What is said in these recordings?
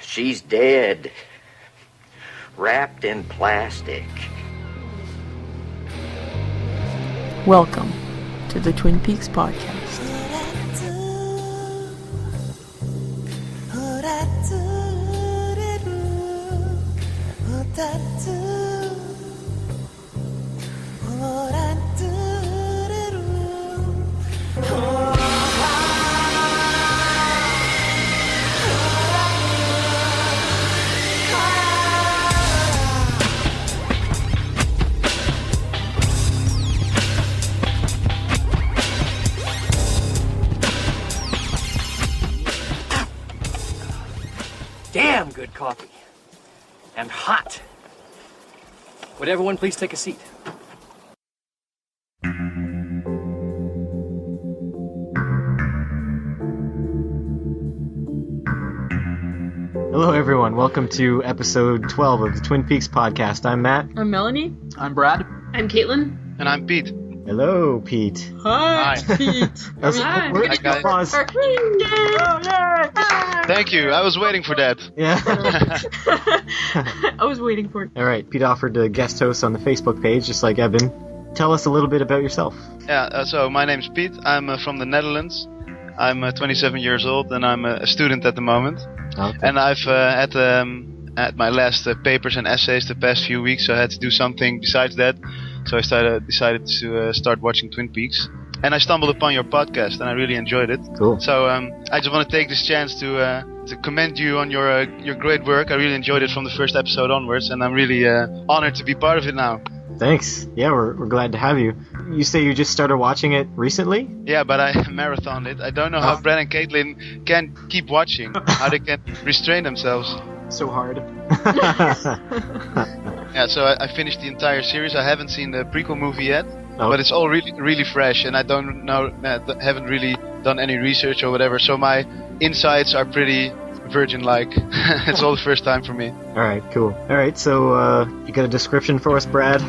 She's dead. Wrapped in plastic. Welcome to the Twin Peaks podcast. Damn good coffee. And hot. Would everyone please take a seat? Hello everyone, welcome to episode 12 of the Twin Peaks podcast. I'm Matt. I'm Melanie. I'm Brad. I'm Caitlin. And I'm Piet. Hello, Pete. Hi, Hi. Pete. Hi. Hi, guys. Applause. Thank you. I was waiting for that. Yeah. I was waiting for it. All right, Pete offered to guest host on the Facebook page, just like Evan. Tell us a little bit about yourself. Yeah. So my name's Piet. I'm from the Netherlands. I'm 27 years old, and I'm a student at the moment. Okay. And I've at my last papers and essays the past few weeks, so I had to do something besides that. So I decided to start watching Twin Peaks, and I stumbled upon your podcast, and I really enjoyed it. Cool. So I just want to take this chance to commend you on your great work. I really enjoyed it from the first episode onwards, and I'm really honored to be part of it now. Thanks. Yeah, we're glad to have you. You say you just started watching it recently? Yeah, but I marathoned it. I don't know how Brad and Caitlin can keep watching, how they can restrain themselves. So hard. Yeah, so I finished the entire series. I haven't seen the prequel movie yet, Oh. but it's all really fresh, and I don't know, haven't really done any research or whatever. So my insights are pretty virgin-like. It's all the first time for me. All right, cool. All right, so you got a description for us, Brad?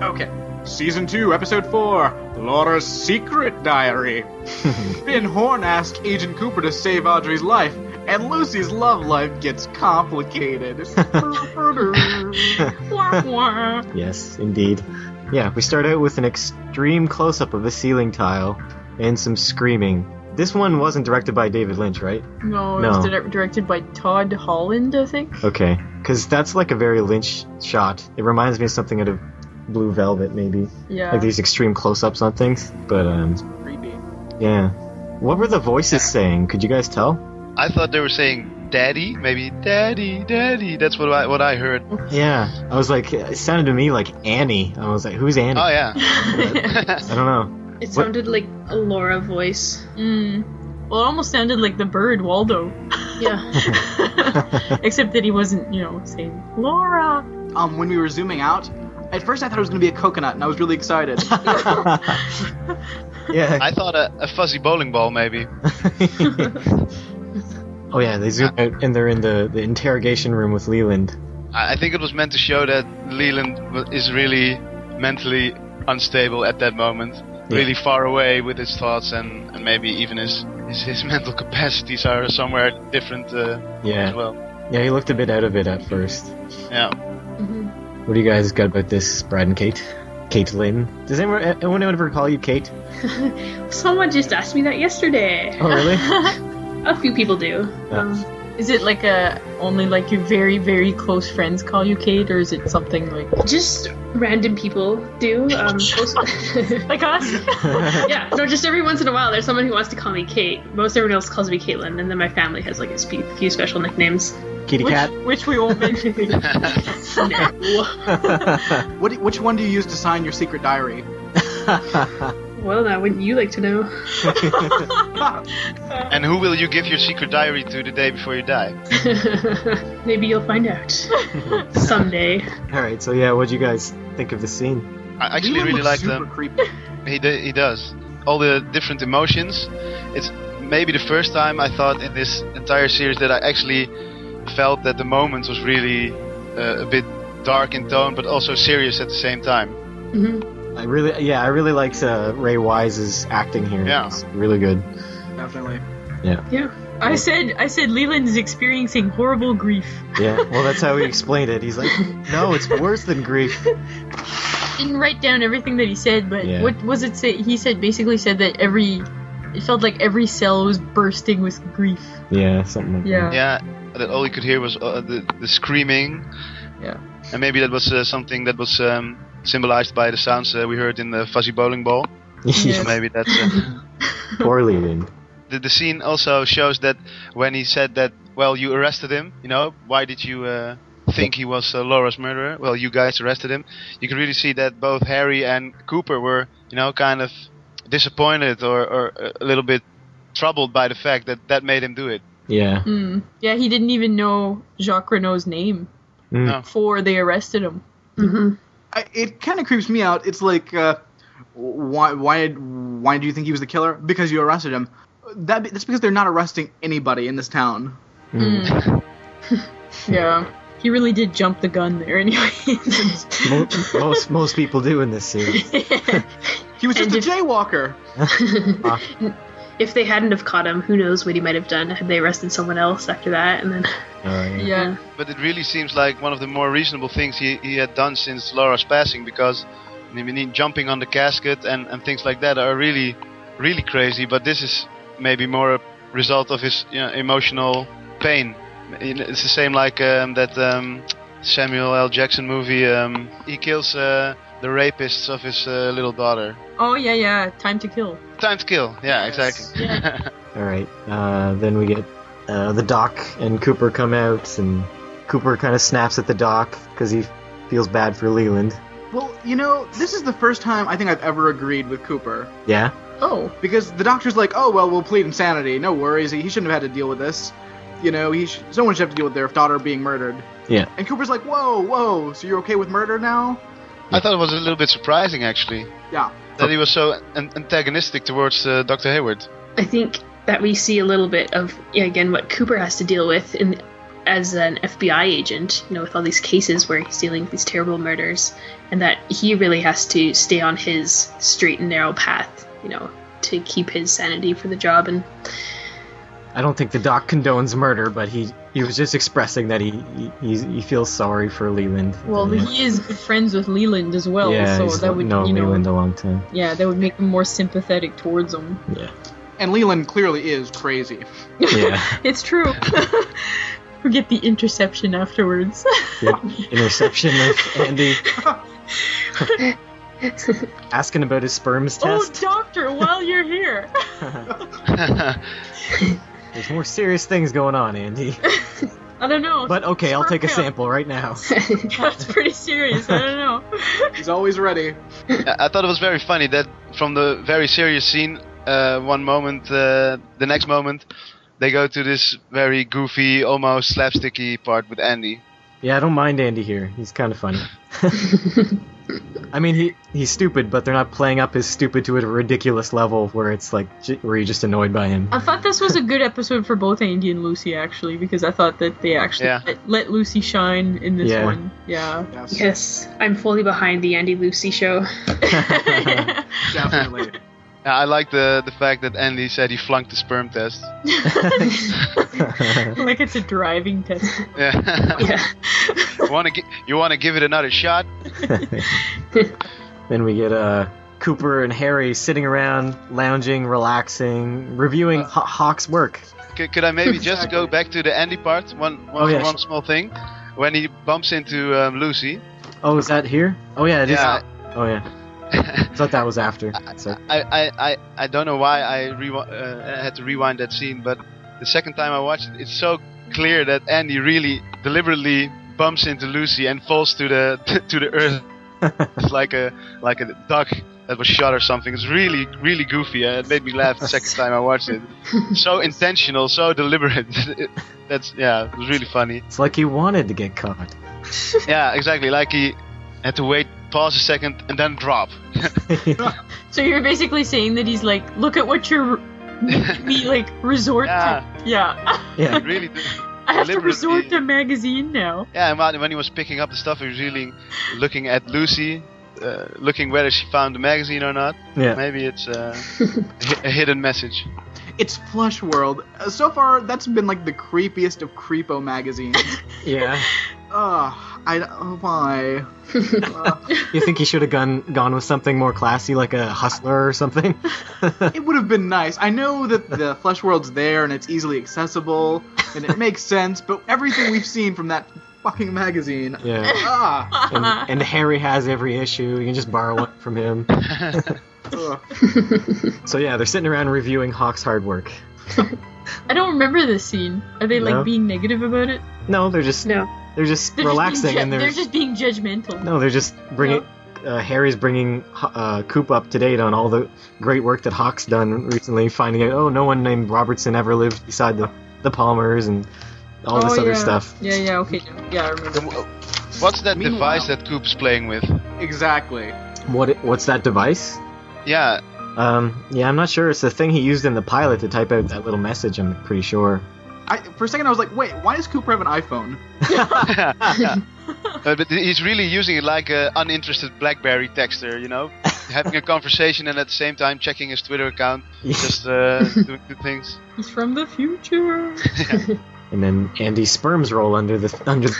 Okay. Season 2, Episode 4, Laura's Secret Diary. Ben Horn asks Agent Cooper to save Audrey's life, and Lucy's love life gets complicated. Yes, indeed. Yeah, we start out with an extreme close-up of a ceiling tile and some screaming. This one wasn't directed by David Lynch, right? No, it No. was directed by Todd Holland, I think. Okay, because that's like a very Lynch shot. It reminds me of something out of Blue Velvet, maybe. Yeah. Like these extreme close-ups on things. But, Creepy. yeah. What were the voices saying? Could you guys tell? I thought they were saying "daddy," maybe "daddy, daddy." That's what I heard. Yeah. I was like, it sounded to me like Annie. I was like, who's Annie? Oh yeah. I don't know. It sounded like a Laura voice. Well, it almost sounded like the bird, Waldo. Yeah. Except that he wasn't, saying, Laura! When we were zooming out, at first I thought it was going to be a coconut, and I was really excited. Yeah. I thought a fuzzy bowling ball maybe. Oh yeah, they zoom out and they're in the interrogation room with Leland. I think it was meant to show that Leland is really mentally unstable at that moment. Yeah. Really far away with his thoughts, and maybe even his mental capacities are somewhere different Yeah. as well. Yeah, he looked a bit out of it at first. Yeah. What do you guys got about this, Brad and Kate? Caitlin? Does anyone ever call you Kate? Someone just asked me that yesterday. Oh, really? A few people do. Is it like only like your very, very close friends call you Kate, or is it something like... Just random people do. like us? Yeah, no, just every once in a while there's someone who wants to call me Kate. Most everyone else calls me Caitlin, and then my family has like a few special nicknames. Kitty cat? Which we won't mention. No. Which one do you use to sign your secret diary? Well, now, wouldn't you like to know? And who will you give your secret diary to the day before you die? Maybe you'll find out. Someday. Alright, so yeah, what'd you guys think of the scene? I actually Leland really looks like super them. creepy. He does. All the different emotions. It's maybe the first time I thought in this entire series that I actually felt that the moment was really a bit dark in tone, but also serious at the same time. Mm-hmm. I really liked Ray Wise's acting here. Yeah. It's really good. Definitely. Yeah. Yeah. I said Leland is experiencing horrible grief. Yeah, well, that's how he explained it. He's like, no, it's worse than grief. Didn't write down everything that he said, but Yeah. what was it say? He basically said that it felt like every cell was bursting with grief. Yeah, something like Yeah. that. Yeah, that all you could hear was the screaming. Yeah. And maybe that was something that was symbolized by the sounds we heard in the fuzzy bowling ball. Yeah. So maybe that's... Poor Leland. The scene also shows that when he said that, well, you arrested him, why did you think he was Laura's murderer? Well, you guys arrested him. You can really see that both Harry and Cooper were, kind of disappointed or a little bit troubled by the fact that made him do it. Yeah. Yeah, he didn't even know Jacques Renault's name No. before they arrested him. Mm-hmm. It kind of creeps me out. It's like, why do you think he was the killer? Because you arrested him. That's because they're not arresting anybody in this town. Yeah. He really did jump the gun there anyway. Most people do in this series. He was just And a jaywalker. If they hadn't have caught him, who knows what he might have done had they arrested someone else after that, and then... Yeah. But it really seems like one of the more reasonable things he had done since Laura's passing, because jumping on the casket and things like that are really, really crazy. But this is maybe more a result of his emotional pain. It's the same like that Samuel L. Jackson movie. He kills the rapists of his little daughter. Oh, yeah. Time to Kill. Time to Kill. Yeah, Yes. exactly. Yeah. Alright, then we get the Doc and Cooper come out, and Cooper kind of snaps at the Doc because he feels bad for Leland. Well, this is the first time I think I've ever agreed with Cooper. Yeah? Oh. Because the doctor's like, oh, well, we'll plead insanity. No worries. He shouldn't have had to deal with this. Someone should have to deal with their daughter being murdered. Yeah. And Cooper's like, whoa, so you're okay with murder now? I thought it was a little bit surprising, actually, Yeah. that he was so antagonistic towards Dr. Hayward. I think that we see a little bit of, again, what Cooper has to deal with as an FBI agent, with all these cases where he's dealing with these terrible murders, and that he really has to stay on his straight and narrow path, to keep his sanity for the job. And I don't think the Doc condones murder, but he was just expressing that he feels sorry for Leland. Well, Yeah. he is good friends with Leland as well, Yeah, so he's that would, known Leland a long time. yeah, that would make him more sympathetic towards him. Yeah. And Leland clearly is crazy. Yeah. It's true. We get the interception afterwards. Good interception of Andy. Asking about his sperms Oh, test. doctor, while you're here. There's more serious things going on, Andy. I don't know. But okay, I'll take a Sperm sample right now. That's pretty serious. I don't know. He's always ready. I thought it was very funny that from the very serious scene, one moment, the next moment, they go to this very goofy, almost slapsticky part with Andy. Yeah, I don't mind Andy here. He's kind of funny. I mean, he's stupid, but they're not playing up his stupid to a ridiculous level where it's like where you're just annoyed by him. I thought this was a good episode for both Andy and Lucy, actually, because I thought that they actually let Lucy shine in this one. Yeah. yes, I'm fully behind the Andy Lucy show. Definitely. Yeah, I like the fact that Andy said he flunked the sperm test. Like it's a driving test. Yeah. Yeah. You want to give it another shot? Then we get Cooper and Harry sitting around, lounging, relaxing, reviewing Hawk's work. Could I maybe just go back to the Andy part? One small thing. When he bumps into Lucy. Oh, is that here? Oh yeah, it is. Yeah. Oh yeah. I thought that was after. So. I don't know why I had to rewind that scene, but the second time I watched it, it's so clear that Andy really deliberately bumps into Lucy and falls to the earth. It's like a duck that was shot or something. It's really, really goofy. It made me laugh the second time I watched it. So intentional, so deliberate. It was really funny. It's like he wanted to get caught. Yeah, exactly. Like he had to wait, pause a second, and then drop. So you're basically saying that he's like, look at what you're making me like resort to. Yeah. Yeah. Really. I have to resort to magazine now. Yeah, and when he was picking up the stuff, he was really looking at Lucy, looking whether she found the magazine or not. Yeah. Maybe it's a hidden message. It's Flush World. So far, that's been like the creepiest of creepo magazines. Yeah. Why? You think he should have gone with something more classy, like a Hustler or something? It would have been nice. I know that the Flush World's there and it's easily accessible and it makes sense, but everything we've seen from that fucking magazine. Yeah. And Harry has every issue. You can just borrow one from him. So yeah, they're sitting around reviewing Hawk's hard work. I don't remember this scene. Are they like No? being negative about it? No, they're just relaxing and they're just being judgmental. No, they're just bringing. Harry's bringing Coop up to date on all the great work that Hawk's done recently, finding out, no one named Robertson ever lived beside the Palmers and all this other stuff. Yeah, okay. Yeah, I remember. What's that Meanwhile- device that Coop's playing with? Exactly. What's that device? Yeah. Yeah, I'm not sure. It's the thing he used in the pilot to type out that little message, I'm pretty sure. For a second I was like, wait, why does Cooper have an iPhone? But he's really using it like an uninterested BlackBerry texter, having a conversation and at the same time checking his Twitter account, just doing good things. He's from the future. And then Andy's sperms roll under the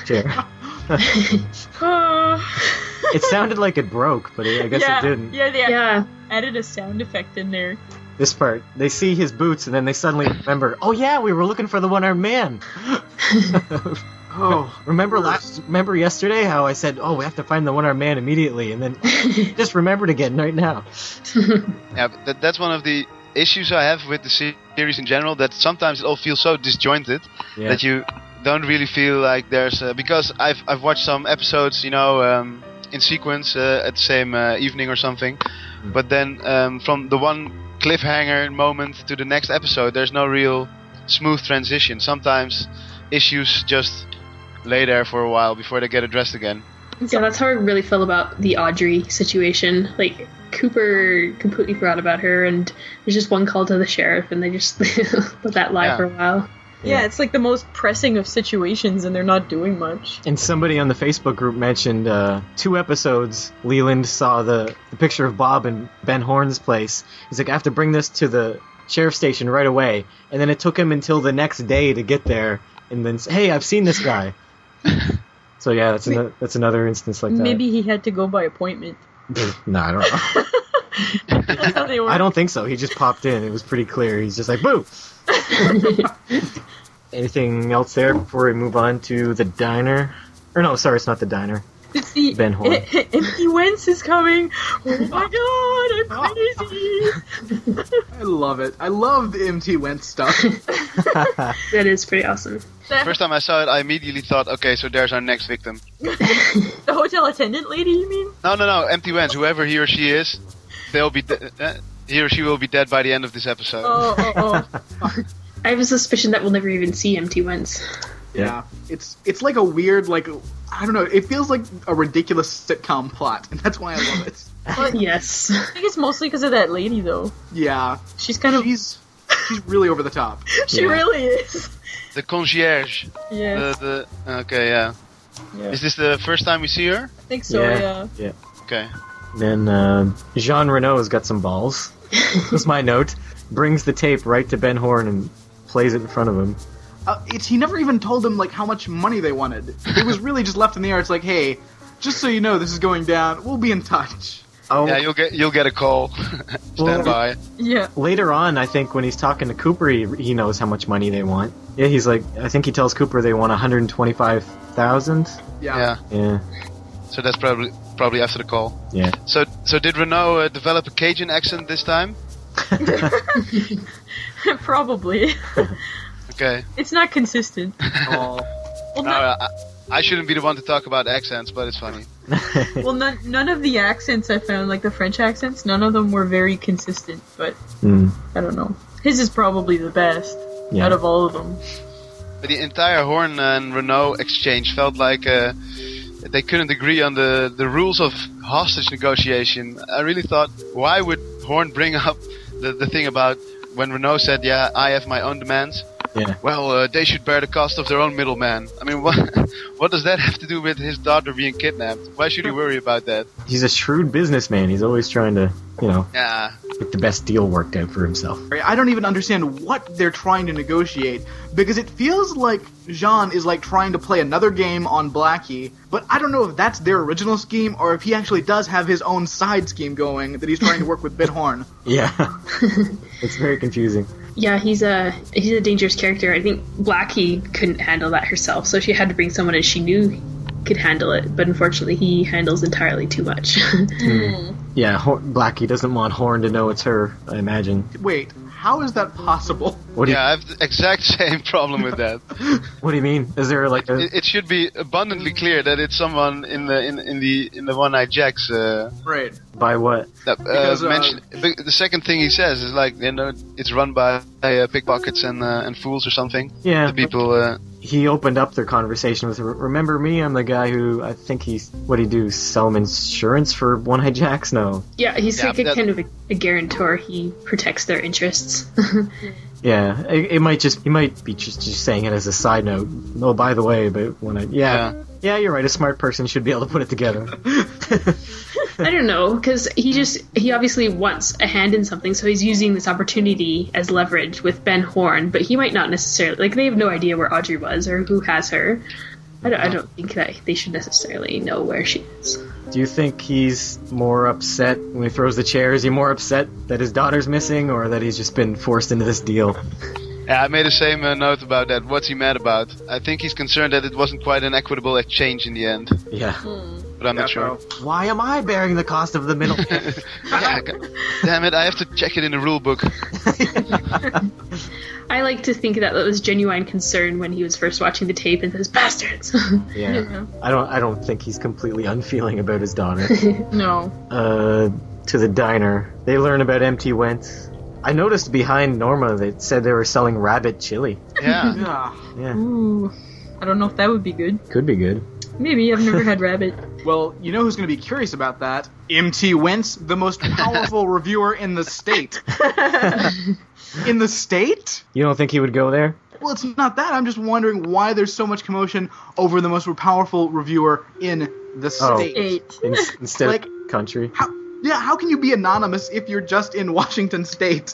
chair. It sounded like it broke, but I guess it didn't. Yeah, they added a sound effect in there. This part, they see his boots, and then they suddenly remember, oh yeah, we were looking for the one-armed man. Remember yesterday how I said, we have to find the one-armed man immediately, and then just remembered again right now. Yeah, but that's one of the issues I have with the series in general, that sometimes it all feels so disjointed that you don't really feel like there's because I've watched some episodes, in sequence at the same evening or something, but then from the one cliffhanger moment to the next episode, there's no real smooth transition. Sometimes issues just lay there for a while before they get addressed again. Yeah, that's how I really feel about the Audrey situation. Like, Cooper completely forgot about her, and there's just one call to the sheriff, and they just let that lie for a while. Yeah, it's like the most pressing of situations, and they're not doing much. And somebody on the Facebook group mentioned 2 episodes, Leland saw the picture of Bob in Ben Horn's place. He's like, I have to bring this to the sheriff's station right away. And then it took him until the next day to get there, and then say, hey, I've seen this guy. So yeah, that's another instance like that. Maybe he had to go by appointment. No, I don't know. That's how they work. I don't think so. He just popped in. It was pretty clear. He's just like, boo! Anything else there before we move on to the diner? Or no, sorry, it's not the diner. It's the Ben Horn. Empty Wentz is coming. Oh my god, I'm crazy. I love it. I love the MT Wentz stuff. That is pretty awesome. First time I saw it, I immediately thought, okay, so there's our next victim. The hotel attendant lady, you mean? No, Empty Wentz, whoever he or she is, they'll be he or she will be dead by the end of this episode. Oh. I have a suspicion that we'll never even see Empty Wentz. Yeah. It's like a weird, I don't know, it feels like a ridiculous sitcom plot, and that's why I love it. Yes. I think it's mostly because of that lady, though. Yeah. She's kind of... She's really over the top. She really is. The concierge. Yes. Okay, yeah. Is this the first time we see her? I think so, yeah. Okay. Then Jean Renault's got some balls. That's my note. Brings the tape right to Ben Horn and plays it in front of him. He never even told him how much money they wanted. It was really just left in the air. It's like, hey, just so you know, this is going down. We'll be in touch. Oh, yeah, you'll get a call. Stand by. Yeah. Later on, I think when he's talking to Cooper, he knows how much money they want. Yeah, he's like, I think he tells Cooper they want 125,000. Yeah. So that's probably after the call. Yeah. So did Renault develop a Cajun accent this time? Probably. Okay. It's not consistent. Oh. Well, I shouldn't be the one to talk about accents, but it's funny. Well, none of the accents I found, like the French accents, none of them were very consistent, but I don't know. His is probably the best out of all of them. But the entire Horn and Renault exchange felt like they couldn't agree on the rules of hostage negotiation. I really thought, why would Horn bring up the thing about when Renault said, yeah, I have my own demands, Yeah. Well, they should bear the cost of their own middleman. I mean, what does that have to do with his daughter being kidnapped? Why should he worry about that? He's a shrewd businessman. He's always trying to, Yeah. get the best deal worked out for himself. I don't even understand what they're trying to negotiate, because it feels like Jean is like trying to play another game on Blackie, but I don't know if that's their original scheme or if he actually does have his own side scheme going that he's trying to work with Bithorn. Yeah. It's very confusing. Yeah, he's a dangerous character. I think Blackie couldn't handle that herself, so she had to bring someone that she knew could handle it, but unfortunately he handles entirely too much. Yeah, Blackie doesn't want Horn to know it's her, I imagine. Wait, how is that possible? What do you, Yeah, I have the exact same problem with that. What do you mean? Is there like a... It should be abundantly clear that it's someone in the One-Eyed Jacks. Right. By what? Because, The second thing he says is like, it's run by pickpockets and fools or something. Yeah. The people. He opened up their conversation with, remember me? I'm the guy who, I think what'd he do, sell him insurance for One-Eyed Jacks? No. Yeah, he's Yeah, like but kind of a guarantor. He protects their interests. Yeah, he might be just saying it as a side note. Oh, by the way, but yeah, you're right. A smart person should be able to put it together. I don't know, because he obviously wants a hand in something, so he's using this opportunity as leverage with Ben Horn, but he might not necessarily, like, they have no idea where Audrey was or who has her. I don't think that they should necessarily know where she is. Do you think he's more upset when he throws the chair? Is he more upset that his daughter's missing, or that he's just been forced into this deal? Yeah, I made the same note about that. What's he mad about? I think he's concerned that it wasn't quite an equitable exchange in the end. Yeah. But I'm not sure. Why am I bearing the cost of the middle? Yeah, damn it, I have to check it in the rule book. I like to think that was genuine concern when he was first watching the tape and says, "Bastards!" Yeah. I don't think he's completely unfeeling about his daughter. No. To the diner. They learn about Empty Went. I noticed behind Norma they said they were selling rabbit chili. Yeah. Yeah. Ooh. I don't know if that would be good. Could be good. Maybe. I've never had rabbit. Well, you know who's going to be curious about that? MT Wentz, the most powerful reviewer in the state. In the state? You don't think he would go there? Well, it's not that. I'm just wondering why there's so much commotion over the most powerful reviewer in the state. 8. Instead Like, of country. How can you be anonymous if you're just in Washington State?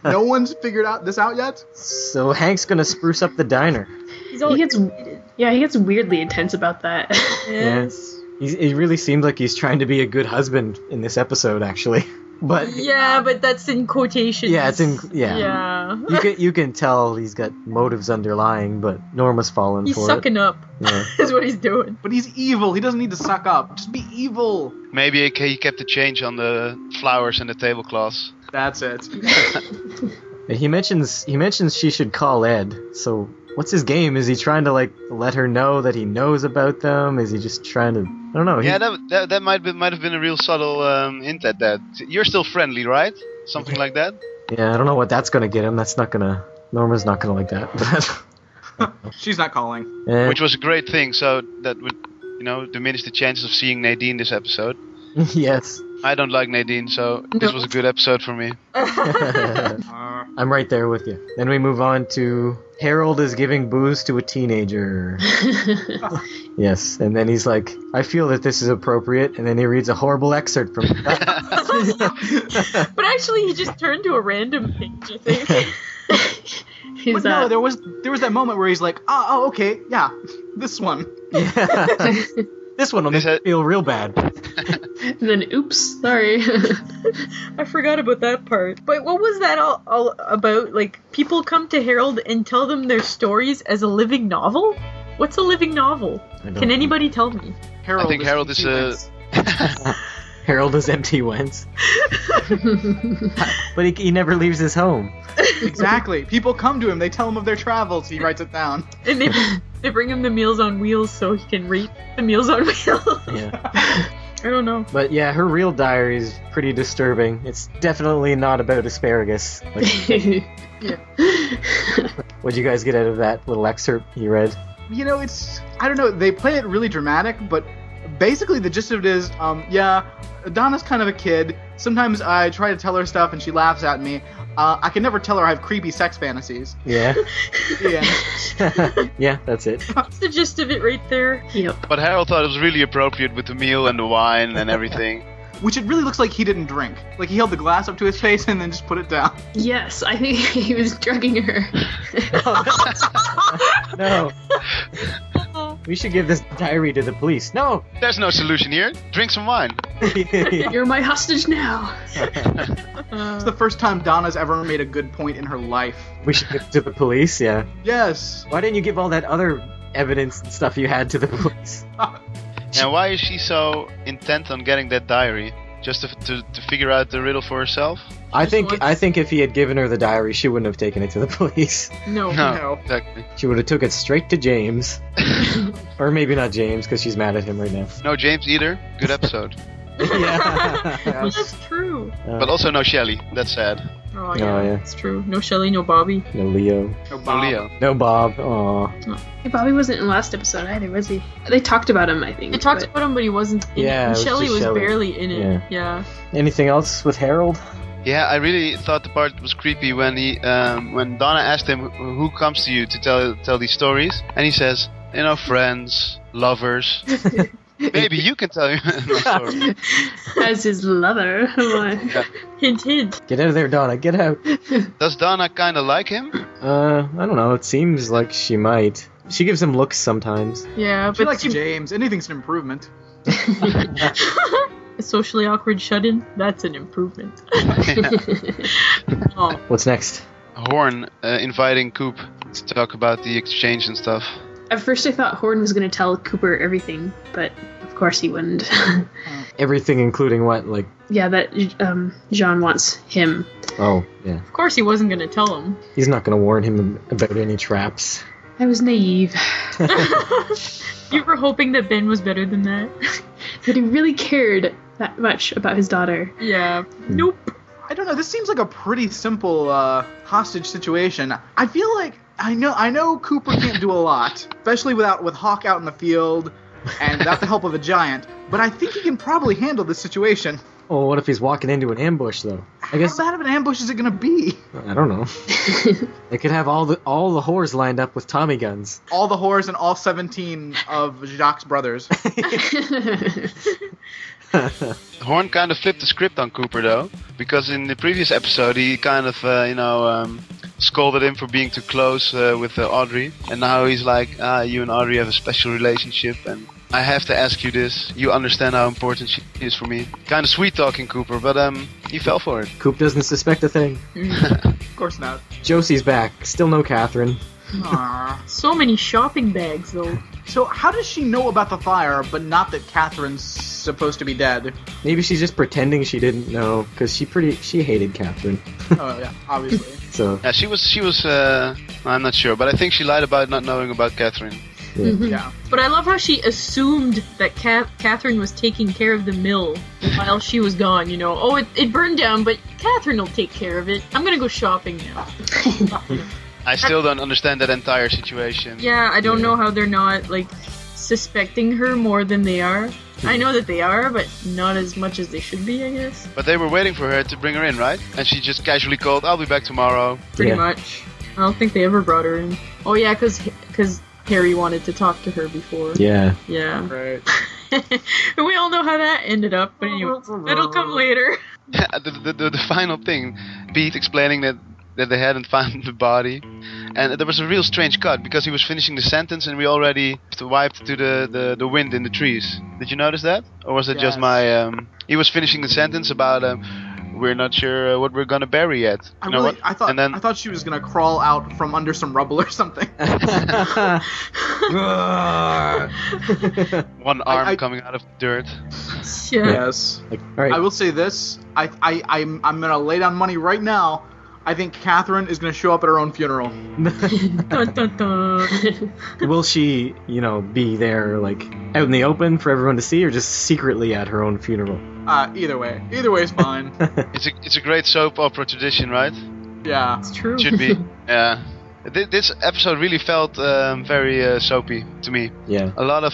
No one's figured this out yet? So Hank's gonna spruce up the diner. He gets weirdly intense about that. Yes. He really seemed like he's trying to be a good husband in this episode, actually. But Yeah, but that's in quotations. yeah, it's in Yeah. You can tell he's got motives underlying, but Norma's fallen He's for sucking up. Yeah. Is what he's doing. But he's evil. He doesn't need to suck up. Just be evil. Maybe he kept the change on the flowers and the tablecloths. That's it. He mentions she should call Ed. So what's his game? Is he trying to let her know that he knows about them? Is he just trying to? I don't know. Yeah, that might have been a real subtle hint at that. You're still friendly, right? Something like that. Yeah, I don't know what that's gonna get him. Norma's not gonna like that. She's not calling. Eh. Which was a great thing. So that would, diminish the chances of seeing Nadine this episode. Yes. I don't like Nadine, so this was a good episode for me. I'm right there with you. Then we move on to Harold is giving booze to a teenager. Yes, and then he's like, I feel that this is appropriate, and then he reads a horrible excerpt from But actually, he just turned to a random page, I think. But no, there was that moment where he's like, oh, okay, yeah, this one. Yeah. This one will make me feel real bad. And then, oops, sorry. I forgot about that part. But what was that all about? Like, people come to Harold and tell them their stories as a living novel? What's a living novel? Can anybody tell me? I think Harold is a... Harold is Empty Wentz. But he never leaves his home. Exactly. People come to him, they tell him of their travels, he writes it down. And they bring him the Meals on Wheels so he can rate the Meals on Wheels. Yeah. I don't know. But yeah, her real diary is pretty disturbing. It's definitely not about asparagus. Yeah. What'd you guys get out of that little excerpt you read? I don't know, they play it really dramatic, but basically the gist of it is, Donna's kind of a kid. Sometimes I try to tell her stuff and she laughs at me. I can never tell her I have creepy sex fantasies. Yeah. Yeah. Yeah, that's it. That's the gist of it right there. Yep. But Harold thought it was really appropriate with the meal and the wine and everything. Which it really looks like he didn't drink. Like he held the glass up to his face and then just put it down. Yes, I think he was drugging her. No. We should give this diary to the police. No! There's no solution here. Drink some wine. You're my hostage now. It's the first time Donna's ever made a good point in her life. We should give it to the police, yeah. Yes. Why didn't you give all that other evidence and stuff you had to the police? And why is she so intent on getting that diary? Just to figure out the riddle for herself? I think if he had given her the diary, she wouldn't have taken it to the police. No. No. Exactly. She would have took it straight to James. Or maybe not James, because she's mad at him right now. No James either. Good episode. Yeah. Well, that's true. But also no Shelley. That's sad. Oh, yeah. yeah. It's true. No Shelly, no Bobby. No Leo. No, No Bob. Leo. No Bob. Aw. Hey, Bobby wasn't in the last episode either, was he? They talked about him, I think. They talked but- about him, but he wasn't in Yeah, it. it And was Shelly just was Shelley. barely in it. Yeah. Anything else with Harold? Yeah, I really thought the part was creepy when when Donna asked him who comes to you to tell these stories, and he says, friends, lovers. Maybe you can tell my story. As his lover. Hint, hint. Get out of there, Donna. Get out. Does Donna kind of like him? I don't know. It seems like she might. She gives him looks sometimes. Yeah, She but likes James. Anything's an improvement. a socially awkward shut-in, that's an improvement. Oh. What's next? Horn inviting Coop to talk about the exchange and stuff. At first I thought Horn was going to tell Cooper everything, but of course he wouldn't. Everything including what? Like, Yeah, that Jean wants him. oh, yeah. Of course he wasn't going to tell him. He's not going to warn him about any traps. I was naive. You were hoping that Ben was better than that? That he really cared that much about his daughter. Yeah. Nope. I don't know. This seems like a pretty simple hostage situation. I feel like I know Cooper can't do a lot, especially with Hawk out in the field and without the help of a giant. But I think he can probably handle this situation. Oh, what if he's walking into an ambush, though? I guess How bad of an ambush is it gonna be? I don't know. They could have all the whores lined up with Tommy guns. All the whores and all 17 of Jacques' brothers. Horn kind of flipped the script on Cooper though, because in the previous episode he kind of scolded him for being too close with Audrey, and now he's like, you and Audrey have a special relationship, and I have to ask you this. You understand how important she is for me. Kind of sweet talking Cooper, but he fell for it. Coop doesn't suspect a thing. Of course not. Josie's back. Still no Catherine. Aww. So many shopping bags, though. So how does she know about the fire, but not that Catherine's supposed to be dead? Maybe she's just pretending she didn't know, because she hated Catherine. Oh yeah, obviously. So, Yeah, she was. I'm not sure, but I think she lied about not knowing about Catherine. yeah. Yeah. But I love how she assumed that Catherine was taking care of the mill while she was gone, Oh, it burned down, but Catherine will take care of it. I'm gonna go shopping now. I still don't understand that entire situation. Yeah, I don't know how they're not, suspecting her more than they are. I know that they are, but not as much as they should be, I guess. But they were waiting for her to bring her in, right? And she just casually called, I'll be back tomorrow. Pretty Yeah. much. I don't think they ever brought her in. Oh, yeah, because Harry wanted to talk to her before. Yeah. Yeah. Right. We all know how that ended up, but anyway, that'll come later. the final thing, Pete explaining that they hadn't found the body, and there was a real strange cut because he was finishing the sentence and we already wiped to the wind in the trees. Did you notice that, or was it just Yes. my? He was finishing the sentence about we're not sure what we're gonna bury yet. You know what? I thought And then I thought she was gonna crawl out from under some rubble or something. one arm I- coming out of the dirt. Yeah. Yes. Like, all right. I will say this. I'm gonna lay down money right now. I think Catherine is gonna show up at her own funeral. Dun, dun, dun. Will she, be there, out in the open for everyone to see, or just secretly at her own funeral? Either way is fine. It's a great soap opera tradition, right? Yeah. It's true. Should be. Yeah. This episode really felt very soapy to me. Yeah. A lot of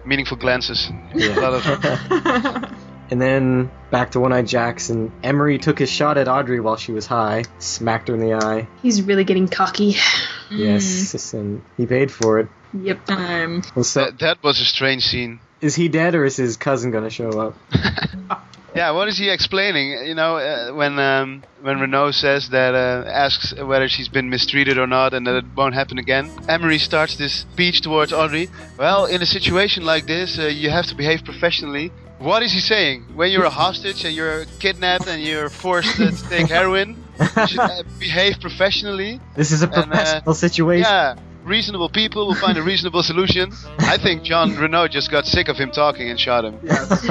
meaningful glances. Yeah. A lot of. And then back to One-Eyed Jackson. Emery took his shot at Audrey while she was high, smacked her in the eye. He's really getting cocky. Yes, and he paid for it. Yep. Well, so, That was a strange scene. is he dead or is his cousin gonna show up? Yeah, what is he explaining? When Renault says that, asks whether she's been mistreated or not and that it won't happen again, Emery starts this speech towards Audrey. Well, in a situation like this, you have to behave professionally. What is he saying? When you're a hostage and you're kidnapped and you're forced to take heroin, you should behave professionally. This is a professional situation. Yeah, reasonable people will find a reasonable solution. I think John Renault just got sick of him talking and shot him. Yes,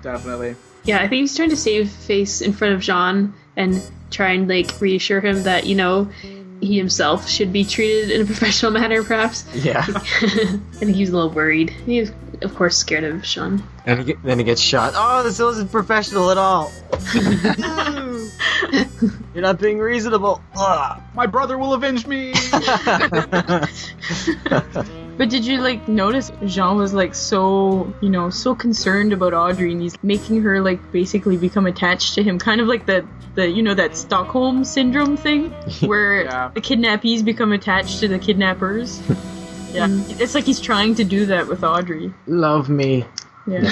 definitely. Yeah, I think he's trying to save face in front of Jean and try and reassure him that, he himself should be treated in a professional manner, perhaps. Yeah. I think he's a little worried. He's, of course, scared of Sean. And then he gets shot. Oh, this wasn't professional at all. You're not being reasonable. Ugh. My brother will avenge me! But did you notice Jean was so so concerned about Audrey, and he's making her basically become attached to him, kind of like the that Stockholm syndrome thing where Yeah. the kidnappees become attached to the kidnappers. Yeah, it's like he's trying to do that with Audrey. Love me. Yeah.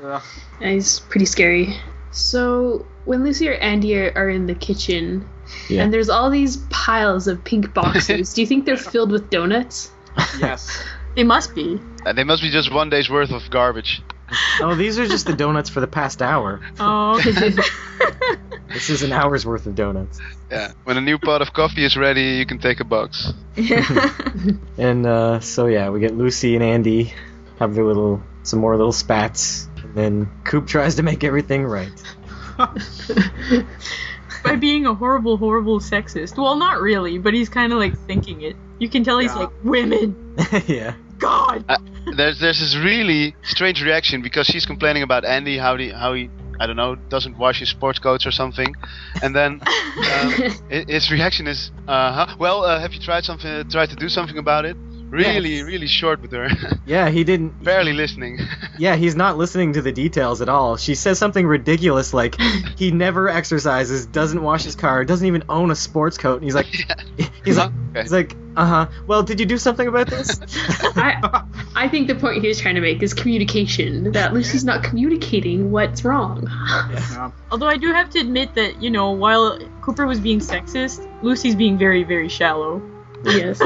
Ugh. Yeah, he's pretty scary. So, when Lucy or Andy are in the kitchen, Yeah. and there's all these piles of pink boxes, do you think they're filled with donuts? Yes. They must be. They must be just one day's worth of garbage. Oh, these are just the donuts for the past hour. Oh. This is an hour's worth of donuts. Yeah. When a new pot of coffee is ready, you can take a box. Yeah. And so yeah, we get Lucy and Andy have their some more little spats, and then Coop tries to make everything right. By being a horrible, horrible sexist. Well, not really, but he's kind of thinking it. You can tell he's Yeah. women. Yeah. God. There's this really strange reaction because she's complaining about Andy, how he I don't know, doesn't wash his sports coats or something, and then his reaction is, have you tried to do something about it? Really short with her. Yeah, he didn't. Barely listening. Yeah, he's not listening to the details at all. She says something ridiculous like he never exercises, doesn't wash his car, doesn't even own a sports coat. And he's like, well, did you do something about this? I think the point he was trying to make is communication, that Lucy's not communicating what's wrong. Yeah. Although I do have to admit that, while Cooper was being sexist, Lucy's being very, very shallow. Yes.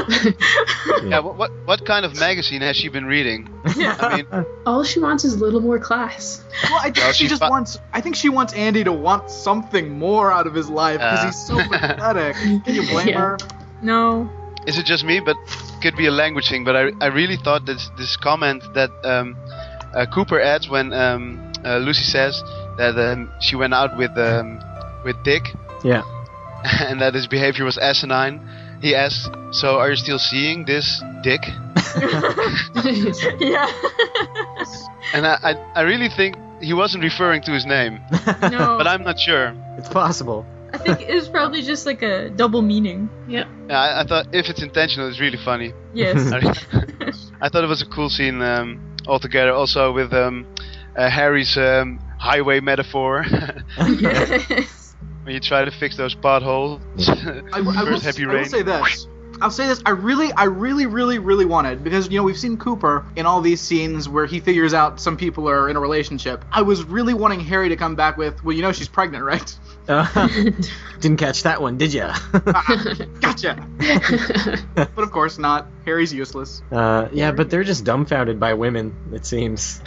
Yeah. What kind of magazine has she been reading? I mean, All she wants is a little more class. Well, I think she just wants. I think she wants Andy to want something more out of his life because he's so pathetic. Can you blame Yeah. her? No. is it just me? But could be a language thing. But I really thought this comment that Cooper adds when Lucy says that she went out with Dick. Yeah. And that his behavior was asinine. He asks, "So are you still seeing this Dick?" Yeah. And I really think he wasn't referring to his name, No. but I'm not sure. It's possible. I think it was probably just like a double meaning. Yep. Yeah, I thought if it's intentional, it's really funny. Yes. I thought it was a cool scene altogether. Also with Harry's highway metaphor. Yes. When you try to fix those potholes. I will say this. I'll say this. I really wanted, because we've seen Cooper in all these scenes where he figures out some people are in a relationship. I was really wanting Harry to come back with, well, she's pregnant, right? Didn't catch that one, did ya? Gotcha. But of course not. Harry's useless. Yeah, but they're just dumbfounded by women, it seems.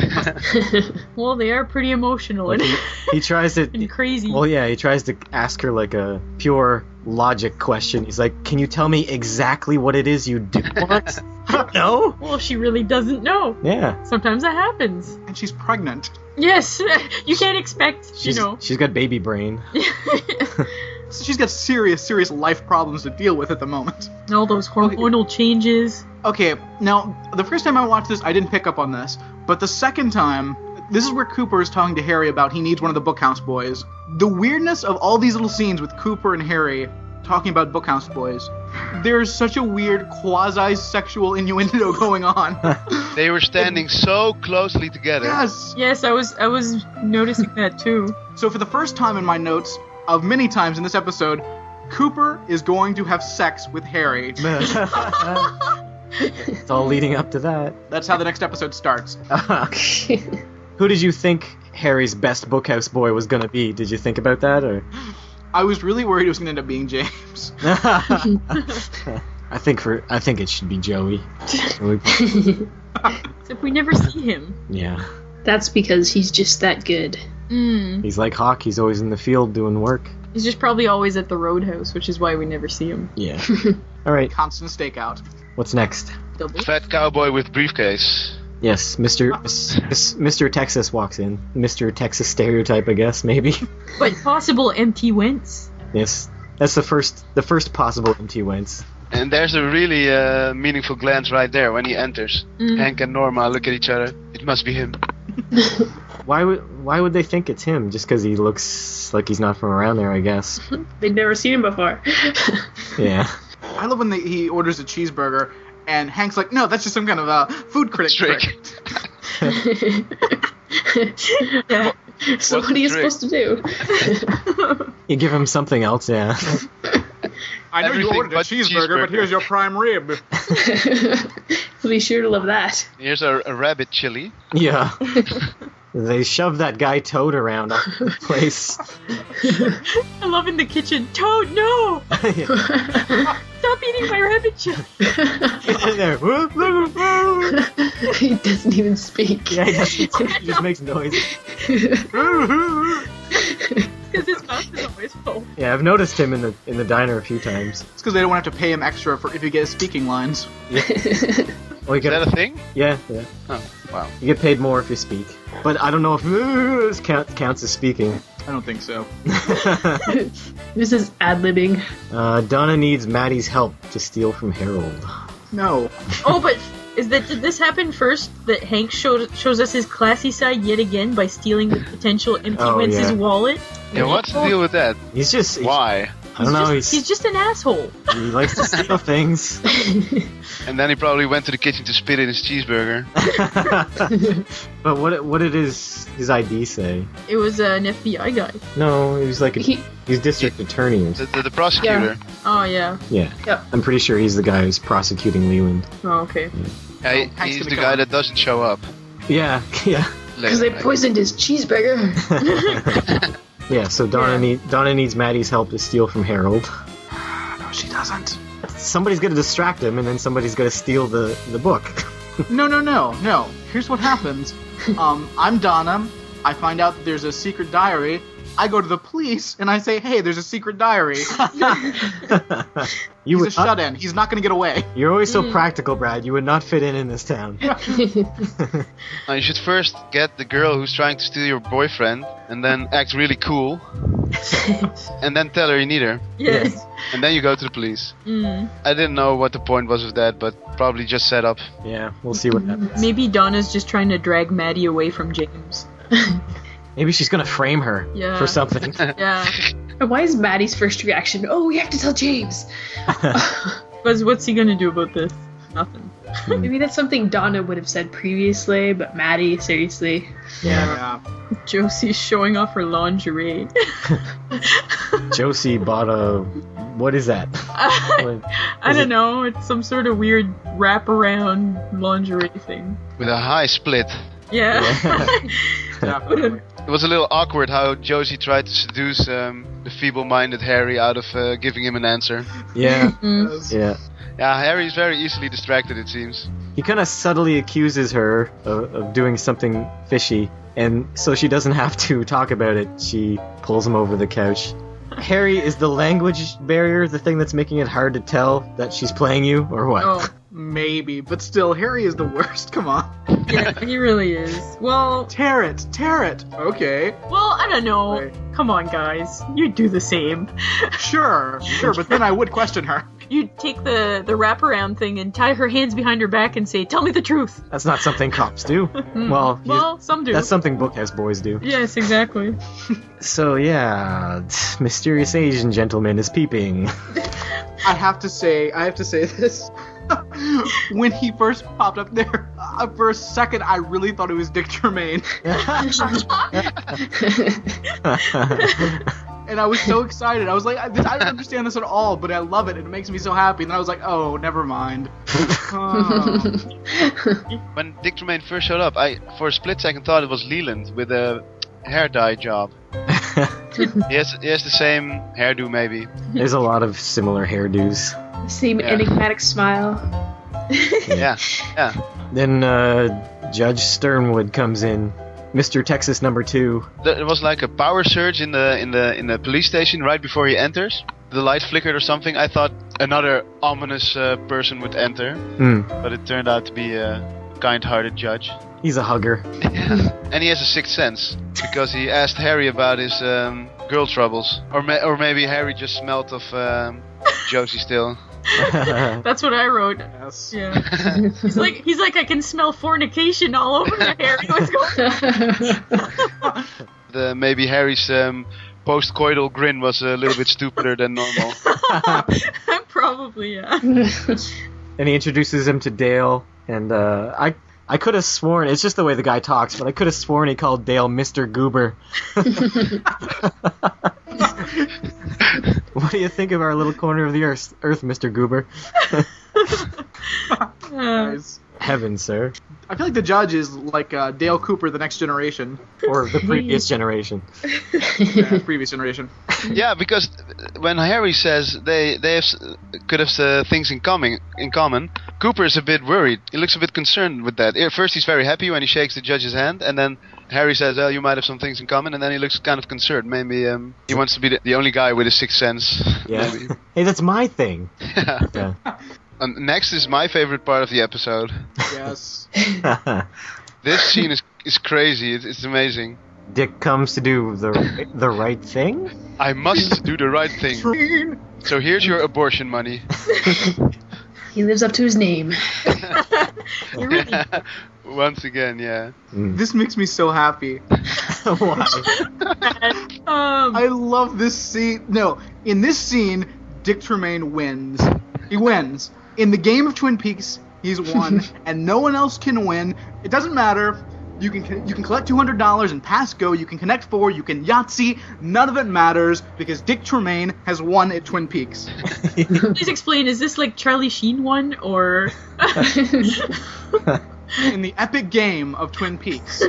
Well, they are pretty emotional Like and, he tries to. and crazy. Well, yeah, he tries to ask her like a pure logic question. He's like, "Can you tell me exactly what it is you do want?" I don't know. Well, she really doesn't know. Yeah. Sometimes that happens. And she's pregnant. Yes, you can't expect, She's got baby brain. So she's got serious life problems to deal with at the moment. All those hormonal changes. Okay, now, the first time I watched this, I didn't pick up on this. But the second time, this is where Cooper is talking to Harry about he needs one of the Bookhouse boys. The weirdness of all these little scenes with Cooper and Harry talking about Bookhouse boys There's such a weird quasi-sexual innuendo going on. They were standing so closely together. Yes. Yes, I was noticing that too. So for the first time in my notes, of many times in this episode, Cooper is going to have sex with Harry. It's all leading up to that. That's how the next episode starts. Who did you think Harry's best bookhouse boy was gonna be? Did you think about that, or? I was really worried it was going to end up being James. I think it should be Joey. Except we never see him. Yeah. That's because he's just that good. He's like Hawk, he's always in the field doing work. He's just probably always at the roadhouse, which is why we never see him. Yeah. Alright, Constant stakeout. what's next? Double. Fat cowboy with briefcase. Yes, Mr. Texas walks in. Mr. Texas stereotype, I guess, maybe. But possible empty wins. Yes. That's the first possible empty wins. And there's a really meaningful glance right there when he enters. Hank and Norma look at each other. It must be him. Why would they think it's him? Just because he looks like he's not from around there, I guess. They'd never seen him before. Yeah. I love when he orders a cheeseburger, and Hank's like, no, that's just some kind of food critic trick. Yeah. So what are you supposed to do? You give him something else, yeah. I know Everything you ordered a but cheeseburger, but here's your prime rib. He'll be sure to love that. Here's a rabbit chili. Yeah. They shove that guy Toad around all over the place. I love in the kitchen. Toad, no! Stop eating my rabbit chili. Get in there. He doesn't even speak. Yeah, he just makes noise. Because his mouth is always full. Yeah, I've noticed him in the diner a few times. It's because they don't want to have to pay him extra if you get speaking lines. Well, Is that a thing? Yeah. Oh, wow. You get paid more if you speak. But I don't know if this counts as speaking. I don't think so. This is ad-libbing. Donna needs Maddie's help to steal from Harold. No. Oh, but did this happen first? That Hank shows us his classy side yet again by stealing the potential empty Wentz's wallet? Yeah, what's the deal with that? He's just... Why? I don't know, He's just an asshole. he likes to steal things. And then he probably went to the kitchen to spit in his cheeseburger. But what did his ID say? It was an FBI guy. No, he was like he's district attorney or something. The prosecutor. Oh, yeah. Yeah. Yep. I'm pretty sure he's the guy who's prosecuting Leland. Oh, okay. Yeah, Hank's he's gonna the kill guy him. that doesn't show up. Yeah. Because they poisoned his cheeseburger. Yeah, so Donna needs Maddie's help to steal from Harold. No, she doesn't. Somebody's gonna distract him, and then somebody's gonna steal the book. No. Here's what happens. I'm Donna. I find out that there's a secret diary. I go to the police, and I say, hey, there's a secret diary. He's a shut-in. He's not going to get away. You're always so practical, Brad. You would not fit in this town. Now, you should first get the girl who's trying to steal your boyfriend, and then act really cool. And then tell her you need her. Yes. And then you go to the police. Mm. I didn't know what the point was of that, but probably just set up. Yeah, we'll see what happens. Maybe Donna's just trying to drag Maddie away from James. Maybe she's gonna frame her for something. Yeah. And why is Maddie's first reaction, oh, we have to tell James? Because what's he gonna do about this? Nothing. Maybe that's something Donna would have said previously, but Maddie, seriously. Yeah. Josie's showing off her lingerie. Josie bought a... What is that? I don't know. It's some sort of weird wraparound lingerie thing. With a high split. Yeah. Definitely. It was a little awkward how Josie tried to seduce the feeble-minded Harry out of giving him an answer. Yeah. Mm. Yeah. Yeah, Harry is very easily distracted, it seems. He kind of subtly accuses her of doing something fishy, and so she doesn't have to talk about it. She pulls him over the couch. Harry, is the language barrier the thing that's making it hard to tell that she's playing you, or what? Oh, Maybe, but still, Harry is the worst. Come on. yeah, he really is. Well, Tear it. Okay. I don't know. Right. Come on, guys. You'd do the same. Sure, but then I would question her. You'd take the wraparound thing and tie her hands behind her back and say, tell me the truth. That's not something cops do. Well, Some do. that's something bookhouse boys do. Yes, exactly. So yeah, mysterious Asian gentleman is peeping. I have to say this. When he first popped up there, for a second, I really thought it was Dick Tremaine. And I was so excited. I was like, I don't understand this at all, but I love it. It makes me so happy. And I was like, oh, never mind. Oh. When Dick Tremaine first showed up, I for a split second thought it was Leland with a hair dye job. he has the same hairdo, maybe. There's a lot of similar hairdos. Same enigmatic smile. Yeah. Then Judge Sternwood comes in, Mr. Texas number 2. There was like a power surge in the police station right before he enters. The light flickered or something. I thought another ominous person would enter, but it turned out to be a kind-hearted judge. He's a hugger. Yeah. And he has a sixth sense because he asked Harry about his girl troubles, or maybe Harry just smelt of Josie still. That's what I wrote. Yes. Yeah. He's like, I can smell fornication all over you, Harry. What's going on? Maybe Harry's post-coital grin was a little bit stupider than normal. Probably, yeah. And he introduces him to Dale, and I could have sworn, it's just the way the guy talks, but I could have sworn he called Dale Mr. Goober. What do you think of our little corner of the earth, Mr. Goober? Nice. Heaven, sir. I feel like the judge is like Dale Cooper, the next generation. Or the previous generation. Yeah, previous generation. Yeah, because when Harry says they could have things in common, Cooper is a bit worried. He looks a bit concerned with that. At first he's very happy when he shakes the judge's hand, and then Harry says, "Oh, you might have some things in common," and then he looks kind of concerned. Maybe he wants to be the only guy with a sixth sense. Yeah. Hey, that's my thing. Yeah. Next is my favorite part of the episode. Yes. This scene is crazy. It's amazing. Dick comes to do the right thing? I must do the right thing. So here's your abortion money. He lives up to his name. Once again, yeah. This makes me so happy. Why? I love this scene. No, in this scene, Dick Tremaine wins. He wins. In the game of Twin Peaks, he's won, and no one else can win. It doesn't matter. You can collect $200 and pass go. You can connect 4. You can Yahtzee. None of it matters because Dick Tremaine has won at Twin Peaks. Please explain. Is this like Charlie Sheen won, or? In the epic game of Twin Peaks,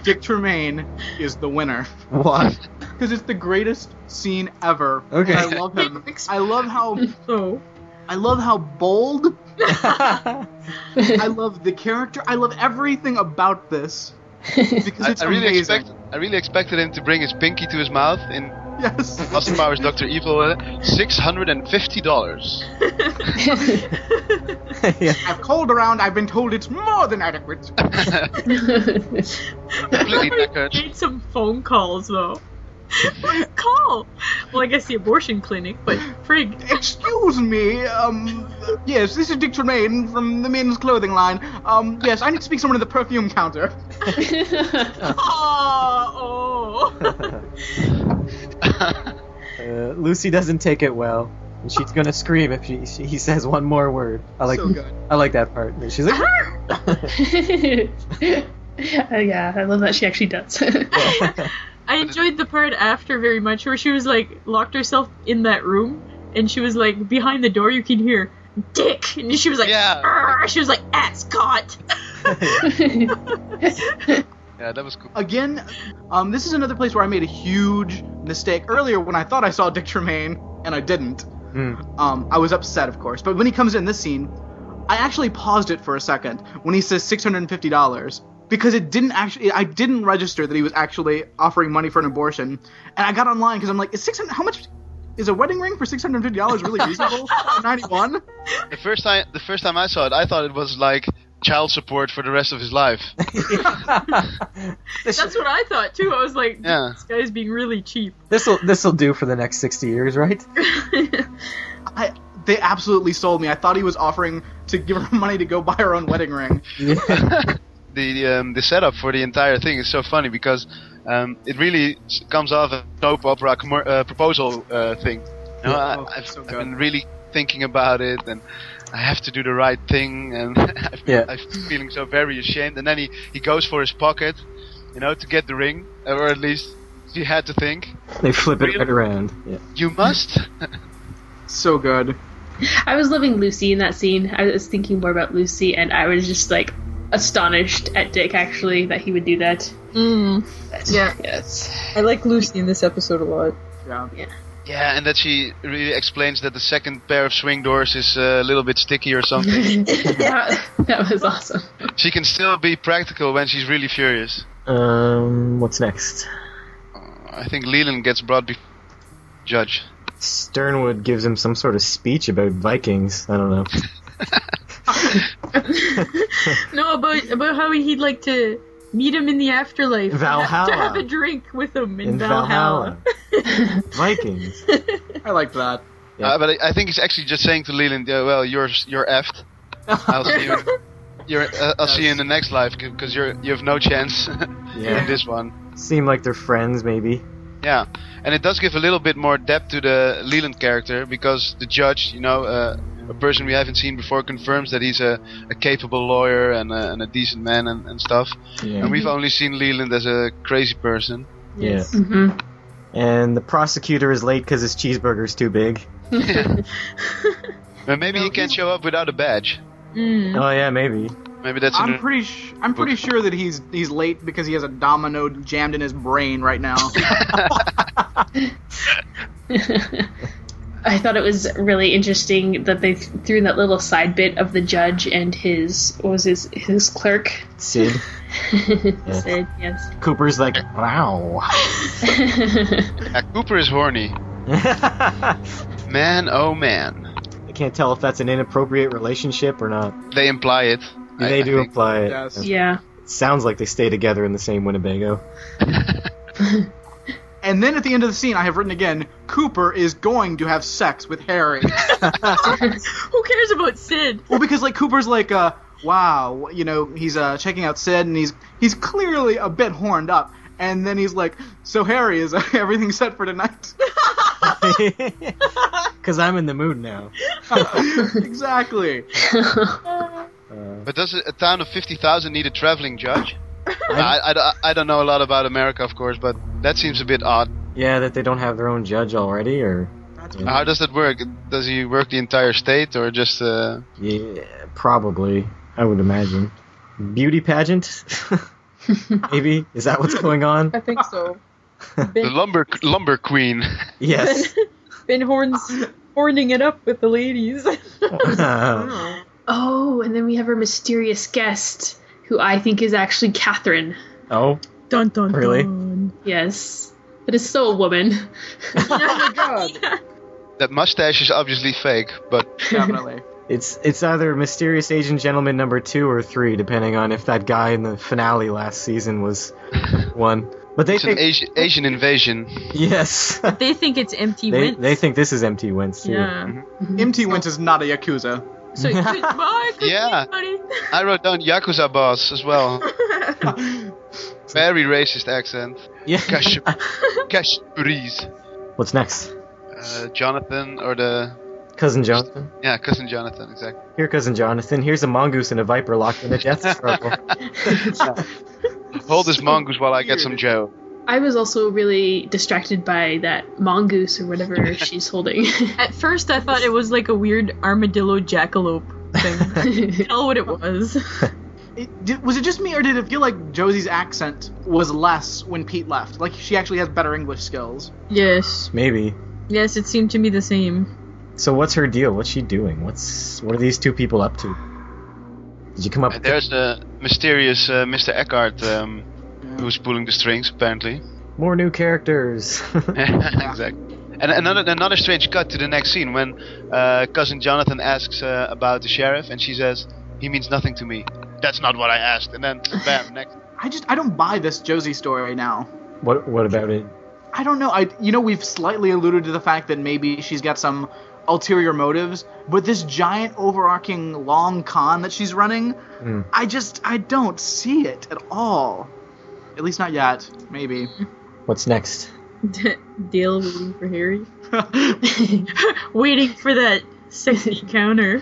Dick Tremaine is the winner. Why? Because it's the greatest scene ever. Okay. And I love him. I love how. Oh. I love how bold. I love the character. I love everything about this because it's amazing. I really expected him to bring his pinky to his mouth in Yes. Austin Powers Dr. Evil. $650. Yeah. I've called around. I've been told it's more than adequate. Completely knackered. Made some phone calls though. Call. Well, I guess the abortion clinic, but frig. Excuse me. Yes, this is Dick Tremaine from the men's clothing line. Yes, I need to speak to someone at the perfume counter. Oh. Lucy doesn't take it well, and she's gonna scream if he says one more word. So good. I like that part. And she's like, Yeah, I love that she actually does. I enjoyed the part after very much where she was like locked herself in that room and she was like behind the door you can hear Dick and she was like she was like ass caught. Yeah, that was cool. Again, this is another place where I made a huge mistake earlier when I thought I saw Dick Tremaine and I didn't. I was upset, of course, but when he comes in this scene, I actually paused it for a second when he says $650. Because I didn't register that he was actually offering money for an abortion, and I got online because I'm like, how much is a wedding ring for $650 really reasonable? 91. The first time I saw it, I thought it was like child support for the rest of his life. That's what I thought too. I was like, this guy's being really cheap. This'll do for the next 60 years, right? They absolutely sold me. I thought he was offering to give her money to go buy her own wedding ring. Yeah. The setup for the entire thing is so funny because it really comes off a soap opera proposal thing. You know, I've been really thinking about it, and I have to do the right thing, and I'm feeling so very ashamed. And then he goes for his pocket, to get the ring, or at least he had to think. They flip it right around. Yeah. You must. So good. I was loving Lucy in that scene. I was thinking more about Lucy, and I was just like astonished at Dick actually that he would do that. Yeah. Yes. I like Lucy in this episode a lot. Yeah. Yeah, and that she really explains that the second pair of swing doors is a little bit sticky or something. That was awesome. She can still be practical when she's really furious. What's next? I think Leland gets brought before judge. Sternwood gives him some sort of speech about Vikings. I don't know. No, about how he'd like to meet him in the afterlife. Valhalla. To have a drink with him in Valhalla. Vikings. I like that. Yeah. But I think he's actually just saying to Leland, well, you're effed. I'll see you. I'll see you in the next life because you have no chance in this one. Seem like they're friends, maybe. Yeah, and it does give a little bit more depth to the Leland character because the judge, a person we haven't seen before, confirms that he's a capable lawyer and a decent man and stuff. Yeah. And we've only seen Leland as a crazy person. Yeah. Mm-hmm. And the prosecutor is late because his cheeseburger's too big. But maybe he can't show up without a badge. Oh yeah, maybe. Maybe that's. I'm pretty sure that he's late because he has a domino jammed in his brain right now. I thought it was really interesting that they threw in that little side bit of the judge and his clerk. Sid. Sid, yes. Cooper's like, wow. Cooper is horny. Man, oh man. I can't tell if that's an inappropriate relationship or not. They imply it. They do imply it. Yes. Yeah. It sounds like they stay together in the same Winnebago. And then at the end of the scene, I have written again, Cooper is going to have sex with Harry. Who cares about Sid? Well, because Cooper's like, wow, he's checking out Sid, and he's clearly a bit horned up. And then he's like, so Harry, is everything set for tonight? Because I'm in the mood now. Exactly. But does a town of 50,000 need a traveling judge? I don't know a lot about America, of course, but that seems a bit odd. Yeah, that they don't have their own judge already, or... How does that work? Does he work the entire state, or just... Yeah, probably. I would imagine. Beauty pageant? Maybe? Is that what's going on? I think so. The lumber queen. Yes. Ben horning it up with the ladies. Oh, and then we have our mysterious guest, who I think is actually Catherine. Oh? Dun dun Really? dun. Yes. That is so a woman. Oh my god. That mustache is obviously fake, but... Definitely. It's either Mysterious Asian Gentleman number 2 or 3, depending on if that guy in the finale last season was one. But they it's an Asian invasion. Yes. They think it's empty They Wentz. they think this is Empty Wentz too. Yeah. MT Wentz is not a Yakuza. So goodbye, Yeah. buddy. I wrote down Yakuza boss as well. Very racist accent. Yeah. Cash Breeze. What's next? Jonathan, or the... Cousin Jonathan. Yeah, Cousin Jonathan, exactly. Here, Cousin Jonathan. Here's a mongoose and a viper locked in a death struggle. Hold this mongoose while I get some Joe. I was also really distracted by that mongoose or whatever she's holding. At first, I thought it was like a weird armadillo jackalope thing. Tell what it was. Was it just me, or did it feel like Josie's accent was less when Pete left? Like, she actually has better English skills. Yes. Maybe. Yes, it seemed to me the same. So what's her deal? What's she doing? What are these two people up to? Did you come up with There's the mysterious Mr. Eckhart who's pulling the strings, apparently. more new characters? Exactly. And another strange cut to the next scene when Cousin Jonathan asks about the sheriff, and she says, "He means nothing to me." That's not what I asked. And then, bam, next. I don't buy this Josie story right now. What about it? I don't know. We've slightly alluded to the fact that maybe she's got some ulterior motives, but this giant overarching long con that she's running, I don't see it at all. At least not yet. Maybe. What's next? Dale waiting for Harry. Waiting for that Sexy counter.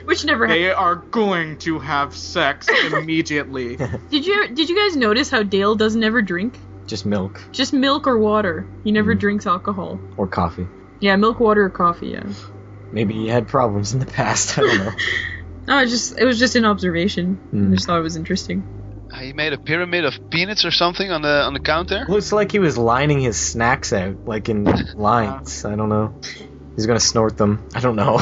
Which never happened. They are going to have sex immediately. Did you guys notice how Dale doesn't ever drink? Just milk. Just milk or water. He never drinks alcohol. Or coffee. Yeah, milk, water, or coffee, yeah. Maybe he had problems in the past, I don't know. No, it was just an observation. I just thought it was interesting. He made a pyramid of peanuts or something on the counter. Looks like he was lining his snacks out, like in lines. I don't know. He's gonna snort them. I don't know.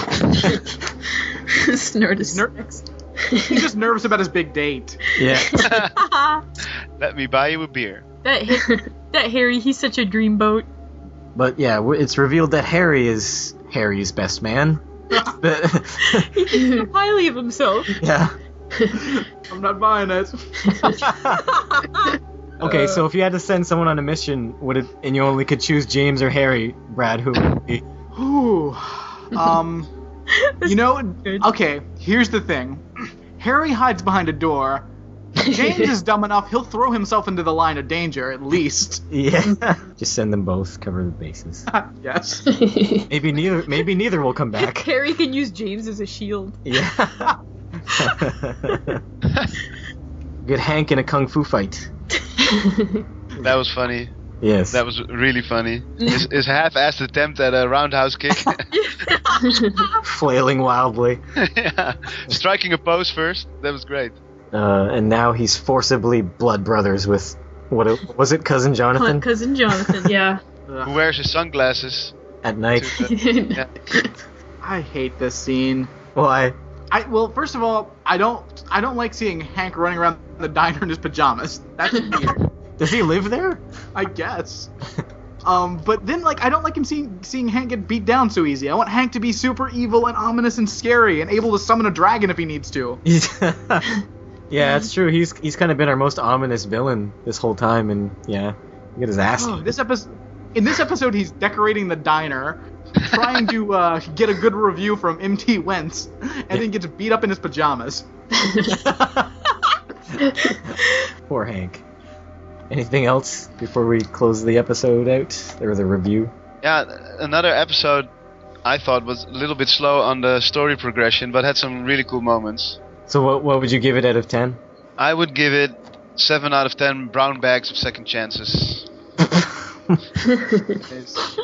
Snort his snacks. He's just nervous about his big date. Yeah. Let me buy you a beer. That Harry, he's such a dreamboat. But yeah, it's revealed that Harry is Harry's best man. He thinks so highly of himself. Yeah. I'm not buying it. Okay, so if you had to send someone on a mission, and you only could choose James or Harry, Brad, who would it be? Ooh. You know, okay, here's the thing. Harry hides behind a door. James is dumb enough, he'll throw himself into the line of danger, at least. Yeah. Just send them both, cover the bases. Yes. Maybe neither will come back. Harry can use James as a shield. Yeah. Get Hank in a kung fu fight. That was funny. Yes. That was really funny. His half-assed attempt at a roundhouse kick. Flailing wildly. Yeah. Striking a pose first. That was great. And now he's forcibly blood brothers with, was it Cousin Jonathan? Cousin Jonathan, yeah. Who wears his sunglasses At night. yeah. I hate this scene. Why? Well, first of all, I don't like seeing Hank running around the diner in his pajamas. That's weird. Does he live there? I guess. But then, like, I don't like him seeing Hank get beat down so easy. I want Hank to be super evil and ominous and scary and able to summon a dragon if he needs to. Yeah, it's true. He's kind of been our most ominous villain this whole time, and yeah, he get his ass. In this episode, he's decorating the diner, trying to get a good review from MT Wentz, and then gets beat up in his pajamas. Poor Hank. Anything else before we close the episode out, or the review? Yeah, another episode I thought was a little bit slow on the story progression, but had some really cool moments. So what would you give it out of 10? I would give it 7 out of 10 brown bags of second chances.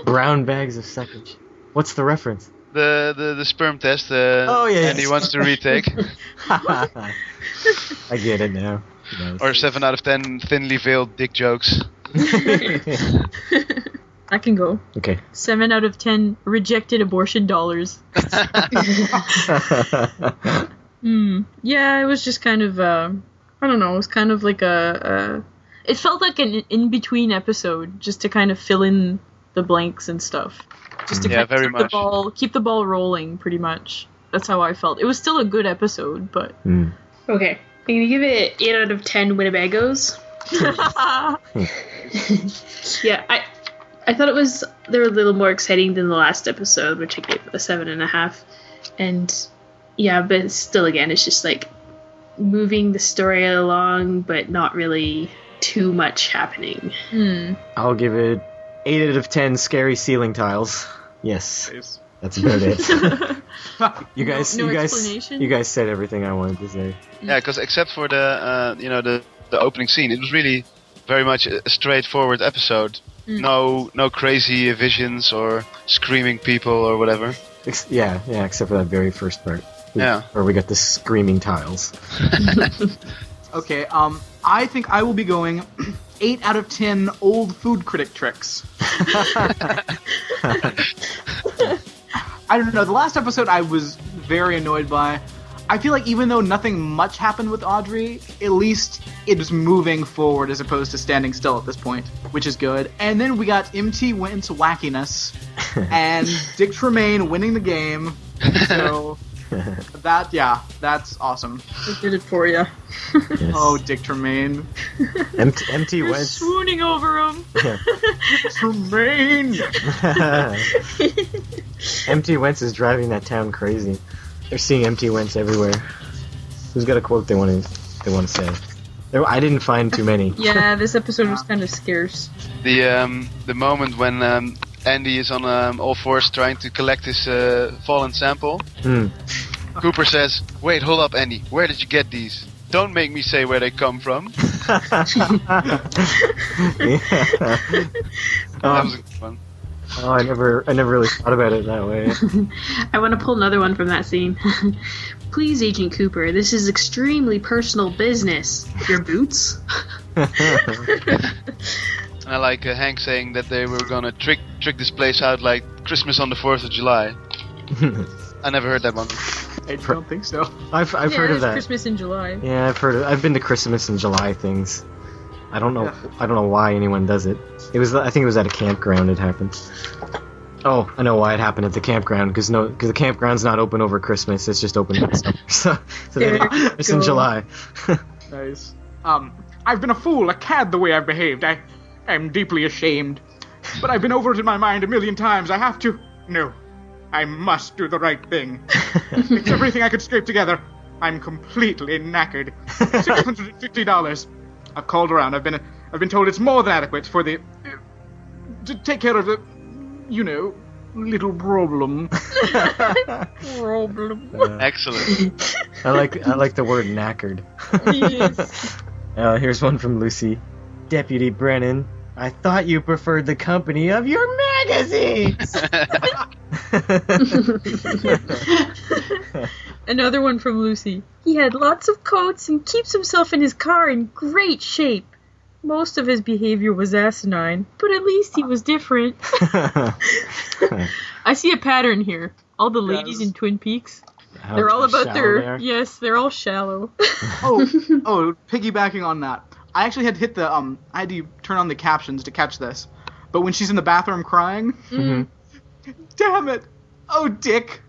Brown bags of second. What's the reference? The sperm test. Oh yeah. And he wants to retake. I get it now. Nice. Or 7 out of 10 thinly veiled dick jokes. I can go. Okay. 7 out of 10 rejected abortion dollars. Yeah, it was just kind of, I don't know, it was kind of like it felt like an in-between episode, just to kind of fill in the blanks and stuff. Just to kind of keep the ball rolling, pretty much. That's how I felt. It was still a good episode, but... Okay, I'm gonna give it 8 out of 10 Winnebagos. Yeah, I thought they were a little more exciting than the last episode, which I gave a 7.5. And yeah, but still, again, it's just like moving the story along, but not really too much happening. I'll give it 8 out of 10 scary ceiling tiles. Yes. Nice. That's about it. You guys said everything I wanted to say. Yeah, because except for the opening scene, it was really very much a straightforward episode. No crazy visions or screaming people or whatever. Yeah, except for that very first part. Yeah. Where we got the screaming tiles. Okay, I think I will be going 8 out of 10 old food critic tricks. I don't know, the last episode I was very annoyed by. I feel like even though nothing much happened with Audrey, at least it was moving forward as opposed to standing still at this point, which is good. And then we got MT Wentz wackiness and Dick Tremaine winning the game. So that's awesome. I did it for you. Yes. Oh, Dick Tremaine. MT You're Wentz. swooning over him. Tremaine! MT Wentz is driving that town crazy. They're seeing MT Wentz everywhere. Who's got a quote they want to say? I didn't find too many. Yeah, this episode was kind of scarce. The moment when Andy is on all fours trying to collect his fallen sample. Cooper says, "Wait, hold up, Andy. Where did you get these? Don't make me say where they come from." That was a good one. Oh, I never really thought about it that way. I want to pull another one from that scene. Please, Agent Cooper, this is extremely personal business. Your boots? And I like Hank saying that they were gonna trick this place out like Christmas on the 4th of July. I never heard that one. I don't think so. I've heard of that. Christmas in July. Yeah, I've been to Christmas in July things. I don't know why anyone does it. I think it was at a campground it happened. Oh, I know why it happened at the campground, because the campground's not open over Christmas, it's just open in summer. So it's in July. Nice. I've been a fool, a cad the way I've behaved. I am deeply ashamed. But I've been over it in my mind a million times. I have to. No. I must do the right thing. It's everything I could scrape together. I'm completely knackered. $650. I've called around. I've been told it's more than adequate for the to take care of the, little problem. Excellent. I like the word knackered. Yes. Here's one from Lucy. Deputy Brennan, I thought you preferred the company of your magazines. Another one from Lucy. He had lots of coats and keeps himself in his car in great shape. Most of his behavior was asinine, but at least he was different. I see a pattern here. All the ladies in Twin Peaks, they're all about their... Yes, they're all shallow. Oh, piggybacking on that. I actually had to hit the, I had to turn on the captions to catch this. But when she's in the bathroom crying... Damn it! Oh, Dick!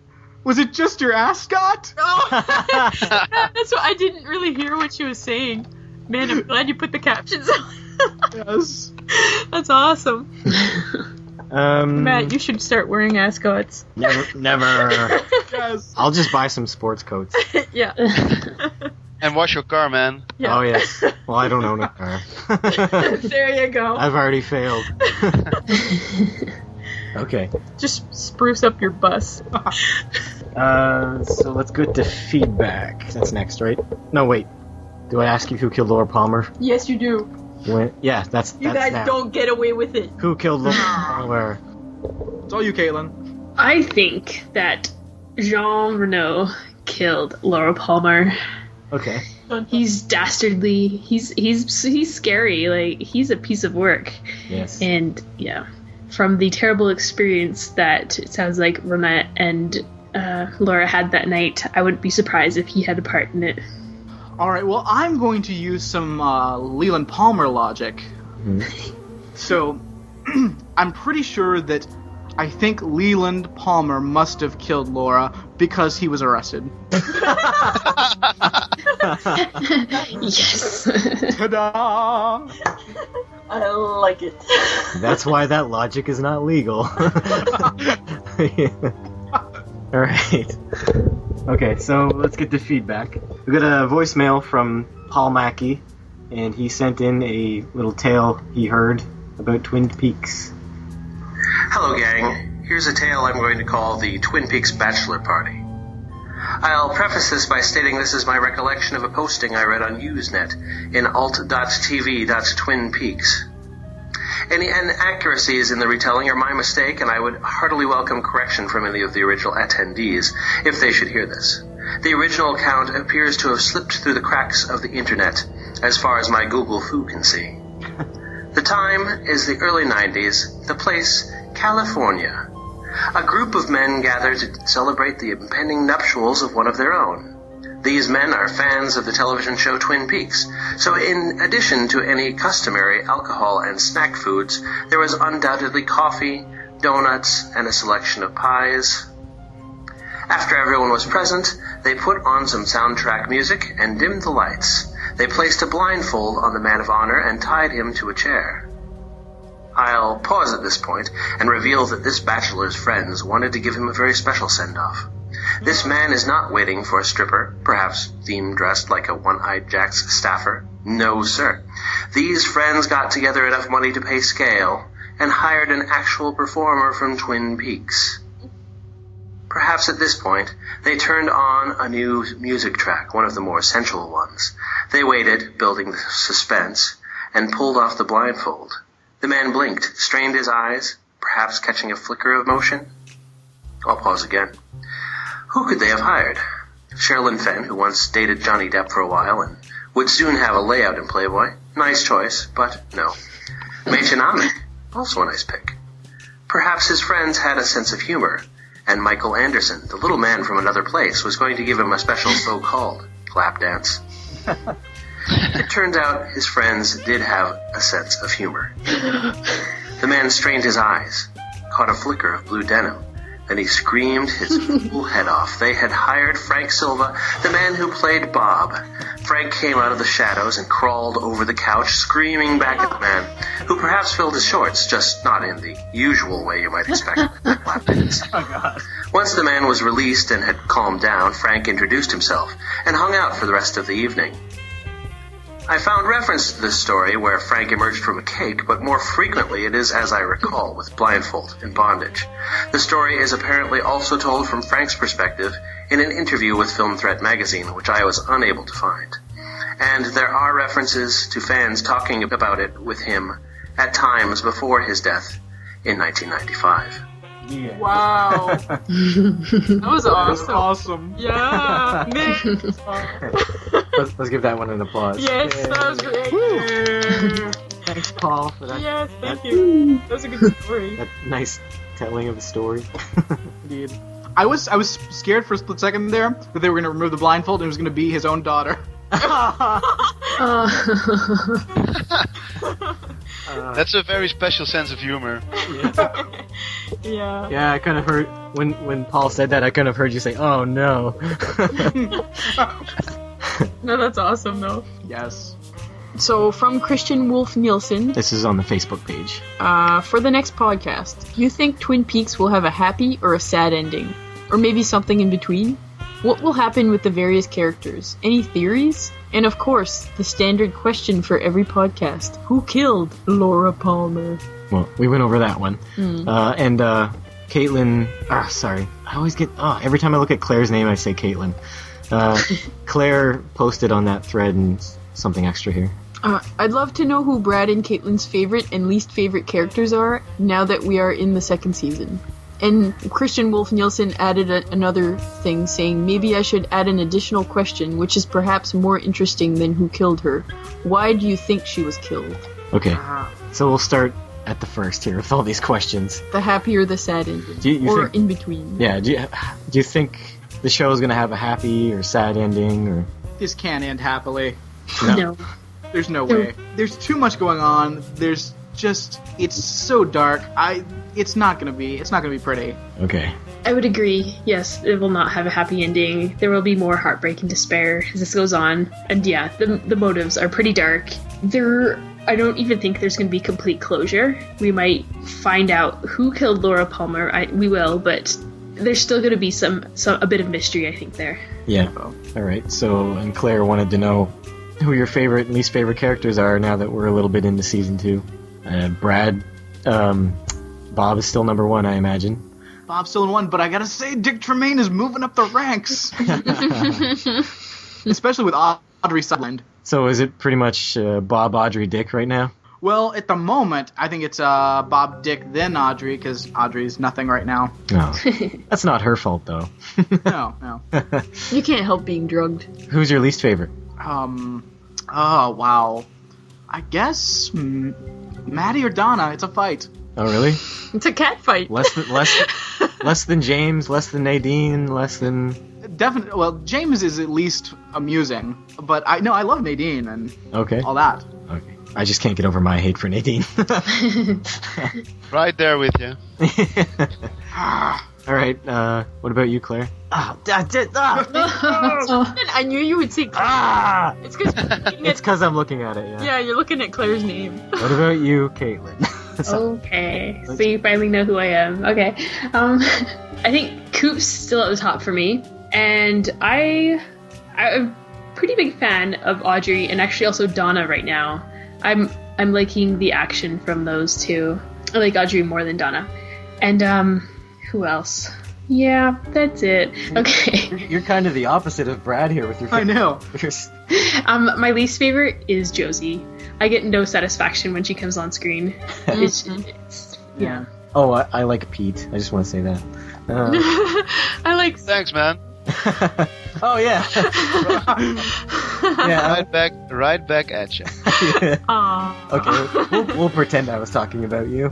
Was it just your ascot? Oh, that's what I didn't really hear what she was saying. Man, I'm glad you put the captions on. Yes. That's awesome. Matt, you should start wearing ascots. Never. Yes. I'll just buy some sports coats. Yeah. And wash your car, man. Yeah. Oh, yes. Well, I don't own a car. There you go. I've already failed. Okay. Just spruce up your bus. So let's go to feedback. That's next, right? No, wait. Do I ask you who killed Laura Palmer? Yes, you do. Yeah, that's You guys now. don't get away with it. Who killed Laura Palmer? It's all you, Caitlin. I think that Jean Renault killed Laura Palmer. Okay. He's dastardly. He's scary. Like, he's a piece of work. Yes. And yeah, from the terrible experience that it sounds like Ramette and Laura had that night, I wouldn't be surprised if he had a part in it. Alright, well, I'm going to use some Leland Palmer logic. Mm-hmm. So, I'm pretty sure that I think Leland Palmer must have killed Laura because he was arrested. Yes. Ta-da! I like it. That's why that logic is not legal. Alright. Okay, so let's get to feedback. We got a voicemail from Paul Mackey, and he sent in a little tale he heard about Twin Peaks. Hello, gang. Here's a tale I'm going to call the Twin Peaks Bachelor Party. I'll preface this by stating this is my recollection of a posting I read on Usenet in alt.tv.twinpeaks. Any inaccuracies in the retelling are my mistake, and I would heartily welcome correction from any of the original attendees if they should hear this. The original account appears to have slipped through the cracks of the internet, as far as my Google Foo can see. The time is the early 90s, the place, California. A group of men gathered to celebrate the impending nuptials of one of their own. These men are fans of the television show Twin Peaks, so in addition to any customary alcohol and snack foods, there was undoubtedly coffee, donuts, and a selection of pies. After everyone was present, they put on some soundtrack music and dimmed the lights. They placed a blindfold on the man of honor and tied him to a chair. I'll pause at this point and reveal that this bachelor's friends wanted to give him a very special send-off. This man is not waiting for a stripper, perhaps theme-dressed like a One-Eyed Jack's staffer. No, sir. These friends got together enough money to pay scale, and hired an actual performer from Twin Peaks. Perhaps at this point, they turned on a new music track, one of the more sensual ones. They waited, building the suspense, and pulled off the blindfold. The man blinked, strained his eyes, perhaps catching a flicker of motion. I'll pause again. Who could they have hired? Sherilyn Fenn, who once dated Johnny Depp for a while and would soon have a layout in Playboy. Nice choice, but no. Machen Ahmed, also a nice pick. Perhaps his friends had a sense of humor, and Michael Anderson, the little man from another place, was going to give him a special so-called lap dance. It turns out his friends did have a sense of humor. The man strained his eyes, caught a flicker of blue denim, then he screamed his fool head off. They had hired Frank Silva, the man who played Bob. Frank came out of the shadows and crawled over the couch, screaming back at the man, who perhaps filled his shorts, just not in the usual way you might expect at lap dance. Oh, God. Once the man was released and had calmed down, Frank introduced himself and hung out for the rest of the evening. I found reference to this story where Frank emerged from a cake, but more frequently it is, as I recall, with blindfold and bondage. The story is apparently also told from Frank's perspective in an interview with Film Threat magazine, which I was unable to find. And there are references to fans talking about it with him at times before his death in 1995. Yeah. Wow. That was awesome. Awesome. Yeah. Man. Let's give that one an applause. Yes, that was great. Thanks, Paul, for that. Yes, thank you. That was a good story. That nice telling of the story. Indeed. I was scared for a split second there that they were going to remove the blindfold and it was going to be his own daughter. That's a very special sense of humor. Yeah. Yeah, I kind of heard when Paul said that. I kind of heard you say, "Oh no." No, that's awesome though. Yes. So from Christian Wolf Nielsen, This is on the Facebook page. for the next podcast, you think Twin Peaks will have a happy or a sad ending, or maybe something in between? What will happen with the various characters? Any theories? And of course, the standard question for every podcast: who killed Laura Palmer? Well, we went over that one. And Caitlin... sorry. I always get... every time I look at Claire's name, I say Caitlin. Claire posted on that thread and something extra here. I'd love to know who Brad and Caitlin's favorite and least favorite characters are now that we are in the second season. And Christian Wolf Nielsen added another thing, saying maybe I should add an additional question, which is perhaps more interesting than who killed her. Why do you think she was killed? Okay, so we'll start at the first here with all these questions. The happy or the sad ending? Do you or think, in between? Yeah, do you think the show is going to have a happy or sad ending? Or This can't end happily. No. There's no way. There's too much going on. There's just... It's so dark. It's not gonna be pretty. Okay. I would agree. Yes, it will not have a happy ending. There will be more heartbreak and despair as this goes on. And yeah, the motives are pretty dark. I don't even think there's going to be complete closure. We might find out who killed Laura Palmer. We will, but there's still going to be a bit of mystery, I think, there. Yeah. All right. So, and Claire wanted to know who your favorite and least favorite characters are now that we're a little bit into season 2. Brad, Bob is still number 1, I imagine. Bob's still in 1, but I gotta say, Dick Tremaine is moving up the ranks. Especially with Audrey sidelined. So is it pretty much Bob, Audrey, Dick right now? Well, at the moment, I think it's Bob, Dick, then Audrey, because Audrey's nothing right now. No. That's not her fault, though. No. You can't help being drugged. Who's your least favorite? Oh, wow. I guess Maddie or Donna. It's a fight. Oh, really? It's a cat fight. Less than James, less than Nadine, less than... Definitely. Well, James is at least amusing, but I love Nadine and all that. Okay. I just can't get over my hate for Nadine. Right there with you. All right. What about you, Claire? I knew you would say. It's because I'm looking at it. Yeah, you're looking at Claire's name. What about you, Caitlin? Okay, so you finally know who I am. Okay, I think Coop's still at the top for me, and I'm a pretty big fan of Audrey and actually also Donna right now. I'm liking the action from those two. I like Audrey more than Donna. And who else? Yeah, that's it. Okay. You're kind of the opposite of Brad here with your. I know. My least favorite is Josie. I get no satisfaction when she comes on screen. Yeah. Oh, I like Pete. I just want to say that. I like. Thanks, man. Oh yeah. Yeah. Right back at you. Okay, we'll pretend I was talking about you.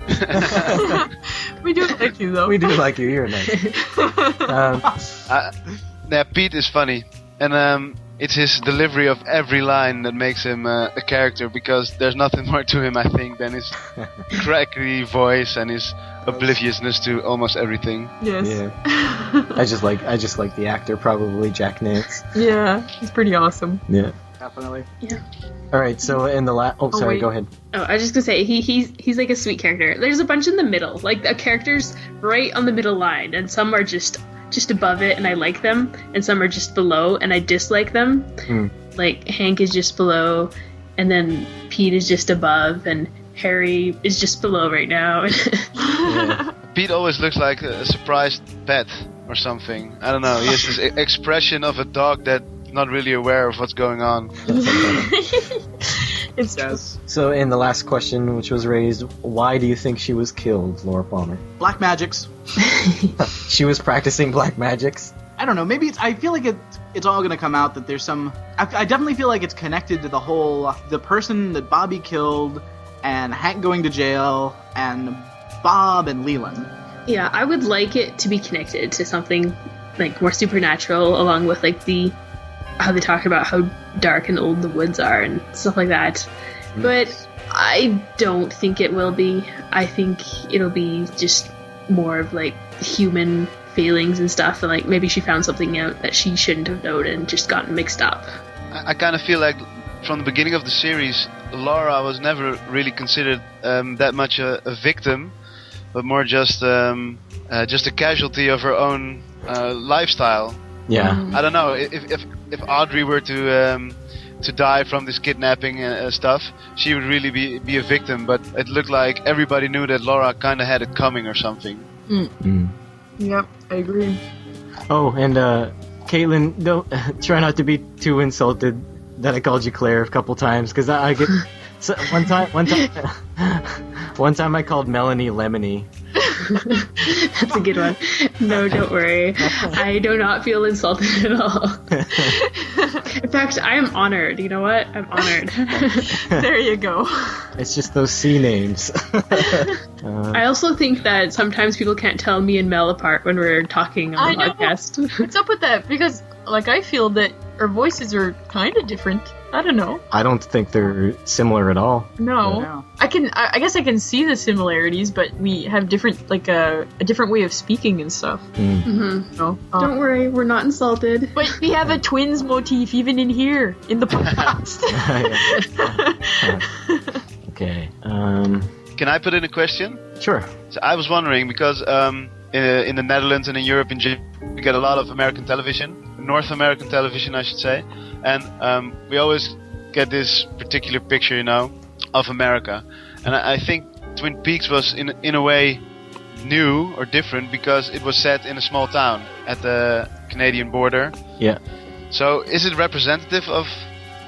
We do like you though. We do like you. You're nice. Pete is funny, and it's his delivery of every line that makes him a character, because there's nothing more to him, I think, than his crackly voice and his obliviousness to almost everything. Yes. Yeah. I just like the actor, probably Jack Nance. Yeah, he's pretty awesome. Yeah. Definitely. Yeah. All right, so in the sorry, wait. go ahead. Oh, I was just gonna say he's like a sweet character. There's a bunch in the middle, like the characters right on the middle line, and some are just above it and I like them, and some are just below and I dislike them. Like Hank is just below, and then Pete is just above, and Harry is just below right now. Yeah. Pete always looks like a surprised pet or something. I don't know. He has this expression of a dog that's not really aware of what's going on. It's true. Yes. So in the last question, which was raised, why do you think she was killed, Laura Palmer? Black magics. She was practicing black magics. I don't know. Maybe I feel like it's all gonna come out that there's some. I definitely feel like it's connected to the person that Bobby killed, and Hank going to jail, and Bob and Leland. Yeah, I would like it to be connected to something like more supernatural, along with like how they talk about how dark and old the woods are and stuff like that. But I don't think it will be. I think it'll be just more of like human feelings and stuff, and like maybe she found something out that she shouldn't have known and just gotten mixed up. I kind of feel like from the beginning of the series, Laura was never really considered that much a victim, but more just a casualty of her own lifestyle. Yeah. I don't know if Audrey were to die from this kidnapping stuff, she would really be a victim. But it looked like everybody knew that Laura kind of had it coming or something. Yep, I agree. Oh, and Caitlin, don't try not to be too insulted that I called you Claire a couple times, because I get one time I called Melanie Lemony. That's a good one. No, don't worry. I do not feel insulted at all. In fact, I am honored. You know what? I'm honored. There you go. It's just those C names. I also think that sometimes people can't tell me and Mel apart when we're talking on the podcast. What's up with that? Because, like, I feel that our voices are kind of different. I don't know. I don't think they're similar at all. No. No. I guess I can see the similarities, but we have different, like, a different way of speaking and stuff. No. Don't worry, we're not insulted. But we have a twins motif even in here, in the podcast. Okay. Can I put in a question? Sure. So I was wondering, because in the Netherlands and in Europe in general, we get a lot of American television, North American television, I should say, and we always get this particular picture, of America. And I think Twin Peaks was in a way new or different because it was set in a small town at the Canadian border. Yeah. So is it representative of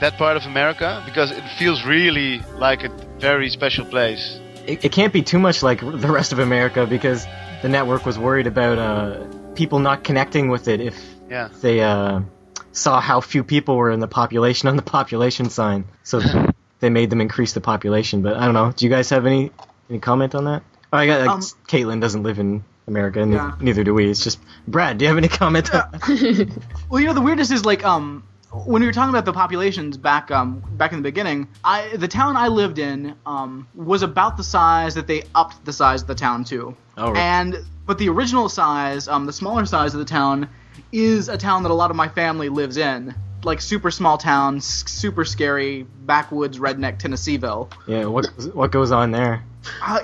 that part of America? Because it feels really like a very special place. It can't be too much like the rest of America, because the network was worried about people not connecting with it if they saw how few people were in the population on the population sign. So they made them increase the population. But I don't know. Do you guys have any comment on that? Oh, I got Caitlin doesn't live in America, and neither do we. It's just Brad. Do you have any comment on that? Well, the weirdness is like when we were talking about the populations back in the beginning, the town I lived in was about the size that they upped the size of the town to. Oh, right. But the original size, the smaller size of the town, is a town that a lot of my family lives in. Like super small town, super scary, backwoods, redneck Tennesseeville. Yeah, what goes on there?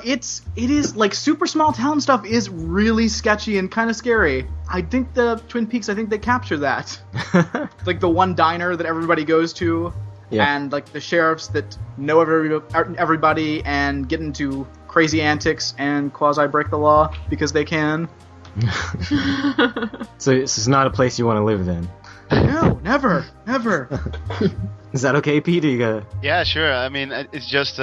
It is like super small town stuff is really sketchy and kind of scary. I think the Twin Peaks, they capture that. Like the one diner that everybody goes to, and like the sheriffs that know everybody and get into crazy antics and quasi-break the law because they can. So this is not a place you want to live then? No, never. Is that okay, Pete? Or you gotta... Yeah, sure. I mean, it's just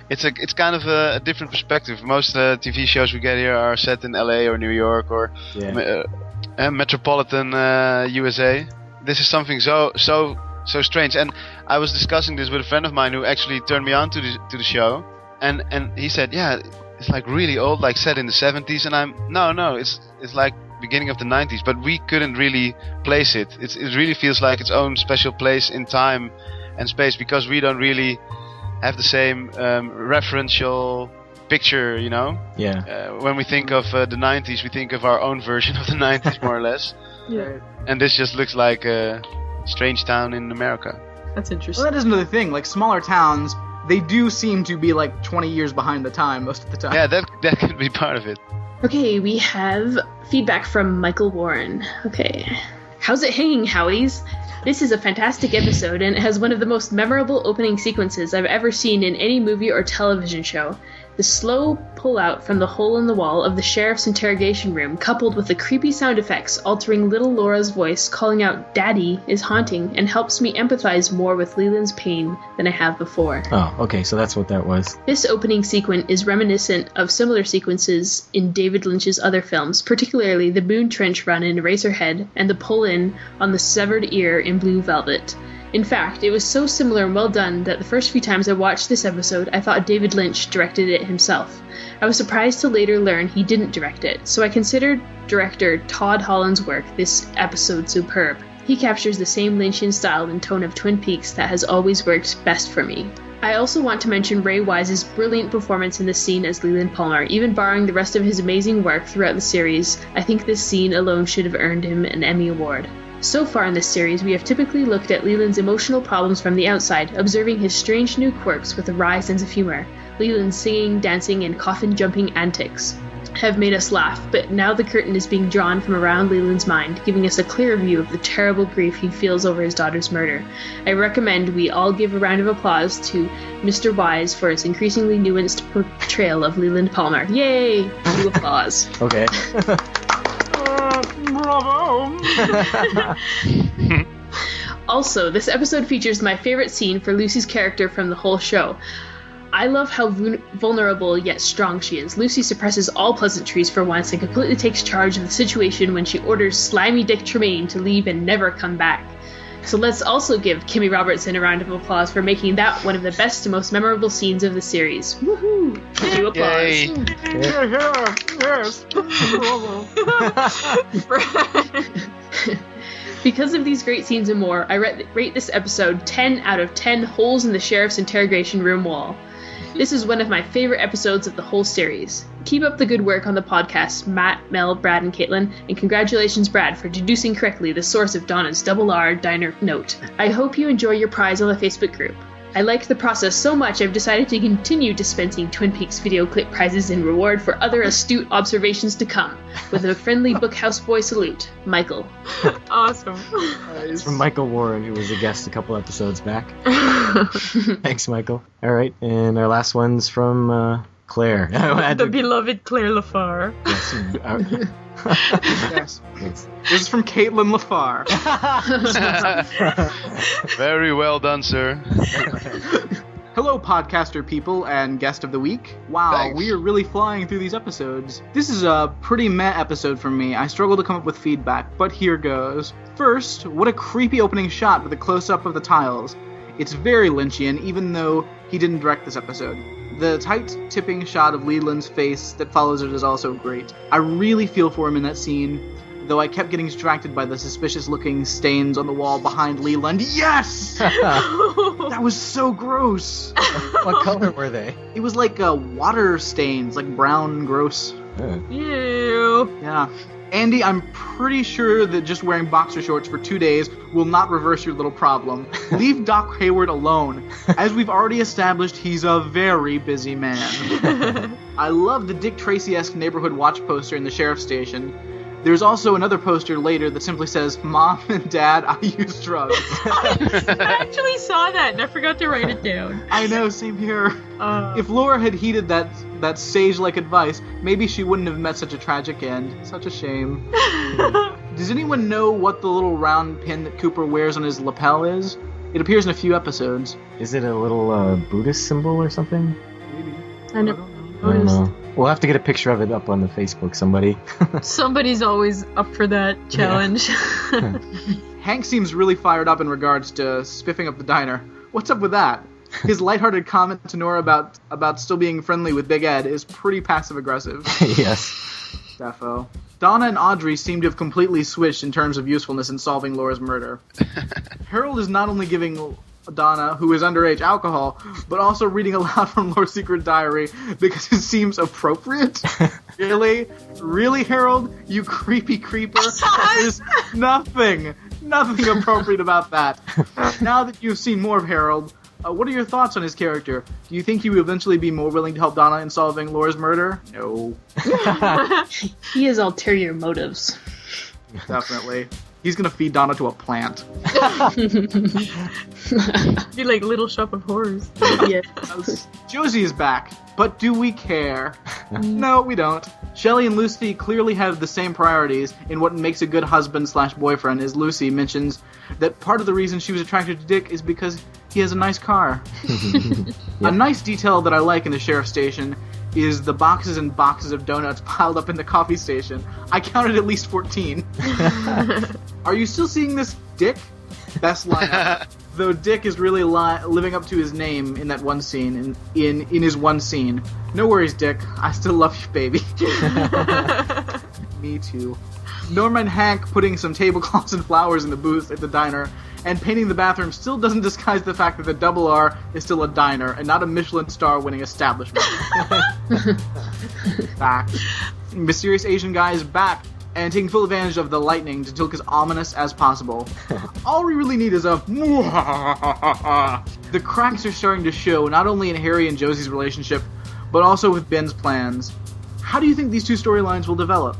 it's kind of a different perspective. Most TV shows we get here are set in LA or New York or metropolitan USA. This is something so strange. And I was discussing this with a friend of mine who actually turned me on to the show, and he said, yeah, it's like really old, like set in the 70s, and I'm no, it's like beginning of the 90s, but we couldn't really place it. It really feels like its own special place in time and space because we don't really have the same referential picture, you know? Yeah. When we think of the 90s, we think of our own version of the 90s, more or less. Yeah. And this just looks like a strange town in America. That's interesting. Well, that is another thing. Like, smaller towns, they do seem to be like 20 years behind the time most of the time. Yeah, that could be part of it. Okay, we have feedback from Michael Warren. Okay. How's it hanging, Howies? This is a fantastic episode, and it has one of the most memorable opening sequences I've ever seen in any movie or television show. The slow pull-out from the hole in the wall of the sheriff's interrogation room, coupled with the creepy sound effects altering little Laura's voice calling out "Daddy," is haunting and helps me empathize more with Leland's pain than I have before. Oh, okay, so that's what that was. This opening sequence is reminiscent of similar sequences in David Lynch's other films, particularly the Moon Trench run in Eraserhead and the pull-in on the severed ear in Blue Velvet. In fact, it was so similar and well done that the first few times I watched this episode, I thought David Lynch directed it himself. I was surprised to later learn he didn't direct it, so I considered director Todd Holland's work this episode superb. He captures the same Lynchian style and tone of Twin Peaks that has always worked best for me. I also want to mention Ray Wise's brilliant performance in this scene as Leland Palmer. Even barring the rest of his amazing work throughout the series, I think this scene alone should have earned him an Emmy Award. So far in this series, we have typically looked at Leland's emotional problems from the outside, observing his strange new quirks with a wry sense of humor. Leland's singing, dancing, and coffin-jumping antics have made us laugh, but now the curtain is being drawn from around Leland's mind, giving us a clearer view of the terrible grief he feels over his daughter's murder. I recommend we all give a round of applause to Mr. Wise for his increasingly nuanced portrayal of Leland Palmer. Yay! New applause. Okay. Bravo! Also, this episode features my favorite scene for Lucy's character from the whole show. I love how vulnerable yet strong she is. Lucy suppresses all pleasantries for once and completely takes charge of the situation when she orders Slimy Dick Tremaine to leave and never come back. So let's also give Kimmy Robertson a round of applause for making that one of the best and most memorable scenes of the series. Woohoo! Do applause. Yes. Because of these great scenes and more, I rate this episode 10 out of 10 holes in the sheriff's interrogation room wall. This is one of my favorite episodes of the whole series. Keep up the good work on the podcast, Matt, Mel, Brad, and Caitlin, and congratulations, Brad, for deducing correctly the source of Donna's R diner note. I hope you enjoy your prize on the Facebook group. I liked the process so much I've decided to continue dispensing Twin Peaks video clip prizes in reward for other astute observations to come. With a friendly Bookhouse Boy salute, Michael. Awesome. It's from Michael Warren, who was a guest a couple episodes back. Thanks, Michael. All right, and our last one's from Claire. The beloved Claire Laffar. Yes. This is from Caitlin Laffar. Very well done, sir. Hello, podcaster people and guest of the week. Wow, Thanks. We are really flying through these episodes. This is a pretty meh episode for me. I struggle to come up with feedback, but here goes. First, what a creepy opening shot with a close-up of the tiles. It's very Lynchian, even though he didn't direct this episode. The tight tipping shot of Leland's face that follows it is also great. I really feel for him in that scene, though I kept getting distracted by the suspicious-looking stains on the wall behind Leland. Yes! That was so gross. What color were they? It was like water stains, like brown, gross. Ew. Yeah. Andy, I'm pretty sure that just wearing boxer shorts for 2 days will not reverse your little problem. Leave Doc Hayward alone. As we've already established, he's a very busy man. I love the Dick Tracy-esque neighborhood watch poster in the sheriff's station. There's also another poster later that simply says, "Mom and Dad, I use drugs." I actually saw that and I forgot to write it down. I know, same here. If Laura had heeded that sage-like advice, maybe she wouldn't have met such a tragic end. Such a shame. Does anyone know what the little round pin that Cooper wears on his lapel is? It appears in a few episodes. Is it a little Buddhist symbol or something? Maybe. I never I don't know. We'll have to get a picture of it up on the Facebook, somebody. Somebody's always up for that challenge. Hank seems really fired up in regards to spiffing up the diner. What's up with that? His lighthearted comment to Nora about still being friendly with Big Ed is pretty passive-aggressive. Yes. Defo. Donna and Audrey seem to have completely switched in terms of usefulness in solving Laura's murder. Harold is not only giving Donna, who is underage, alcohol, but also reading aloud from Laura's secret diary because it seems appropriate. Really? Really, Harold? You creepy creeper? There's nothing appropriate about that. Now that you've seen more of Harold, what are your thoughts on his character? Do you think he will eventually be more willing to help Donna in solving Laura's murder? No. He has ulterior motives. Definitely. He's gonna feed Donna to a plant. Be like Little Shop of Horrors. Yeah. Josie is back, but do we care? No, we don't. Shelley and Lucy clearly have the same priorities in what makes a good husband/boyfriend, as Lucy mentions that part of the reason she was attracted to Dick is because he has a nice car. A nice detail that I like in the sheriff's station is the boxes and boxes of donuts piled up in the coffee station. I counted at least 14. Are you still seeing this, Dick? Best line. Though Dick is really living up to his name in that one scene, in his one scene. No worries, Dick. I still love you, baby. Me too. Norma and Hank putting some tablecloths and flowers in the booth at the diner and painting the bathroom still doesn't disguise the fact that the Double R is still a diner and not a Michelin star winning establishment. Fact. Mysterious Asian guy is back and taking full advantage of the lightning to look as ominous as possible. All we really need is a The cracks are starting to show not only in Harry and Josie's relationship, but also with Ben's plans. How do you think these two storylines will develop?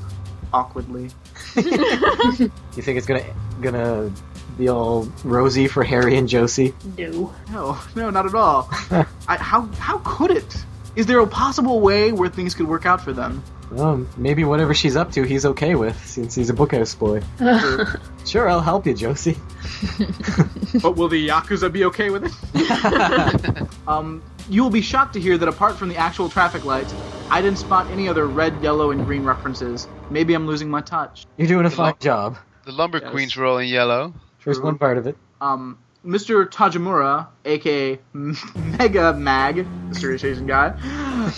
Awkwardly. You think it's gonna be all rosy for Harry and Josie? No. No, not at all. How could it? Is there a possible way where things could work out for them? Well, maybe whatever she's up to he's okay with, since he's a bookhouse boy. Sure, I'll help you, Josie. But will the Yakuza be okay with it? You will be shocked to hear that apart from the actual traffic lights, I didn't spot any other red, yellow, and green references. Maybe I'm losing my touch. You're doing a fine job. The lumber queens were all in yellow. First one part of it. Mr. Tajimura, aka Mega Mag, Mysterious Asian guy,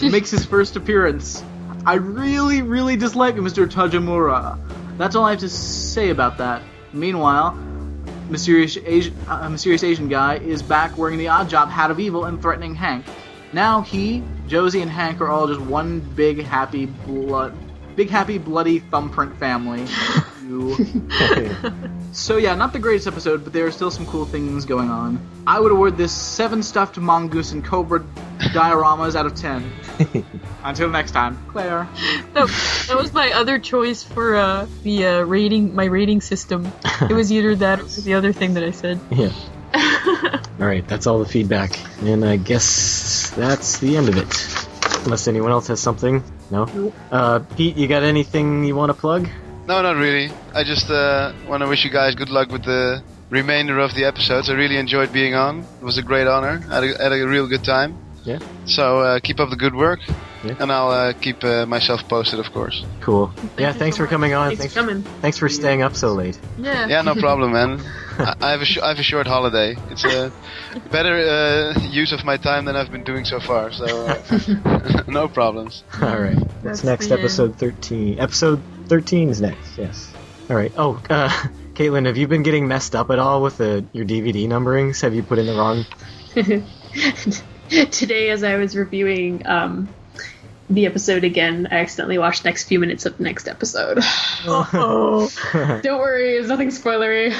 makes his first appearance. I really, really dislike Mr. Tajimura. That's all I have to say about that. Meanwhile, Mysterious Asian guy is back wearing the Oddjob hat of evil and threatening Hank. Now he, Josie, and Hank are all just one big happy bloody thumbprint family. So yeah, not the greatest episode, but there are still some cool things going on. I would award this 7 stuffed mongoose and cobra dioramas out of 10. Until next time, Claire. That was my other choice for the my rating system. It was either that or the other thing that I said. Yeah. Alright, that's all the feedback. And I guess that's the end of it. Unless anyone else has something. No? Pete, you got anything you want to plug? No, not really. I just want to wish you guys good luck with the remainder of the episodes. I really enjoyed being on. It was a great honor. I had a real good time. Yeah. So keep up the good work. Yeah. And I'll keep myself posted, of course. Cool. Yeah, thanks for coming on. Thanks for coming. Thanks for staying up so late. Yeah. Yeah, no problem, man. I have a short holiday. It's a better use of my time than I've been doing so far. So no problems. All right. That's next the episode 13. Episode 13 is next. Yes. All right. Oh, Caitlin, have you been getting messed up at all with your DVD numberings? Have you put in the wrong? Today, as I was reviewing the episode again, I accidentally watched the next few minutes of the next episode. Oh. Don't worry, there's nothing spoilery.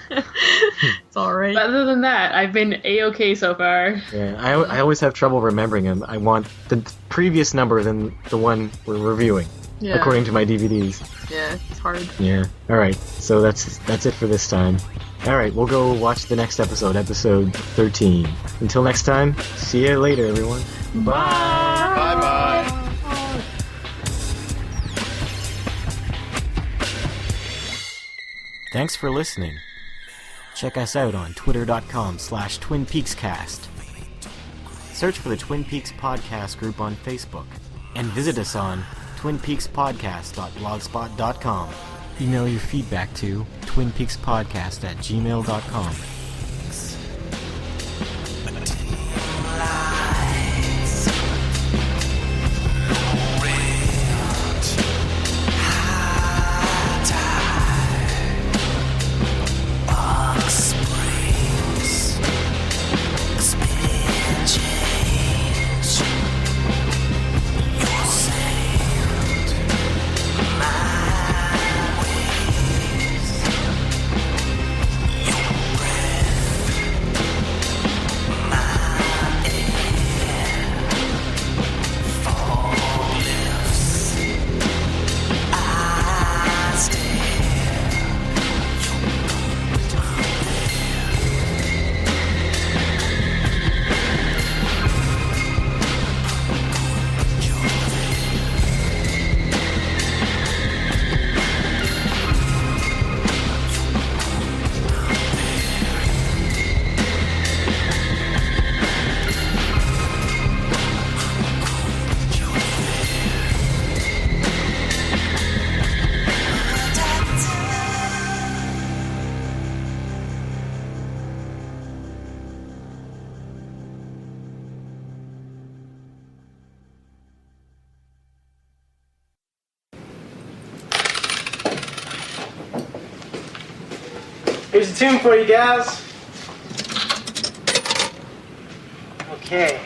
It's alright. But other than that, I've been A-okay so far. Yeah, I always have trouble remembering them. I want the previous number than the one we're reviewing. Yeah. according to my DVDs. Yeah, it's hard. Yeah. All right. So that's it for this time. All right, we'll go watch the next episode, episode 13. Until next time, see you later, everyone. Bye. Bye-bye. Thanks for listening. Check us out on twitter.com/TwinPeaksCast. Search for the Twin Peaks Podcast group on Facebook. And visit us on twinpeakspodcast.blogspot.com. Email your feedback to twinpeakspodcast@gmail.com. Here's a tune for you guys. Okay.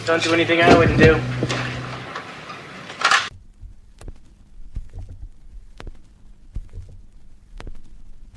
Don't do anything I wouldn't do.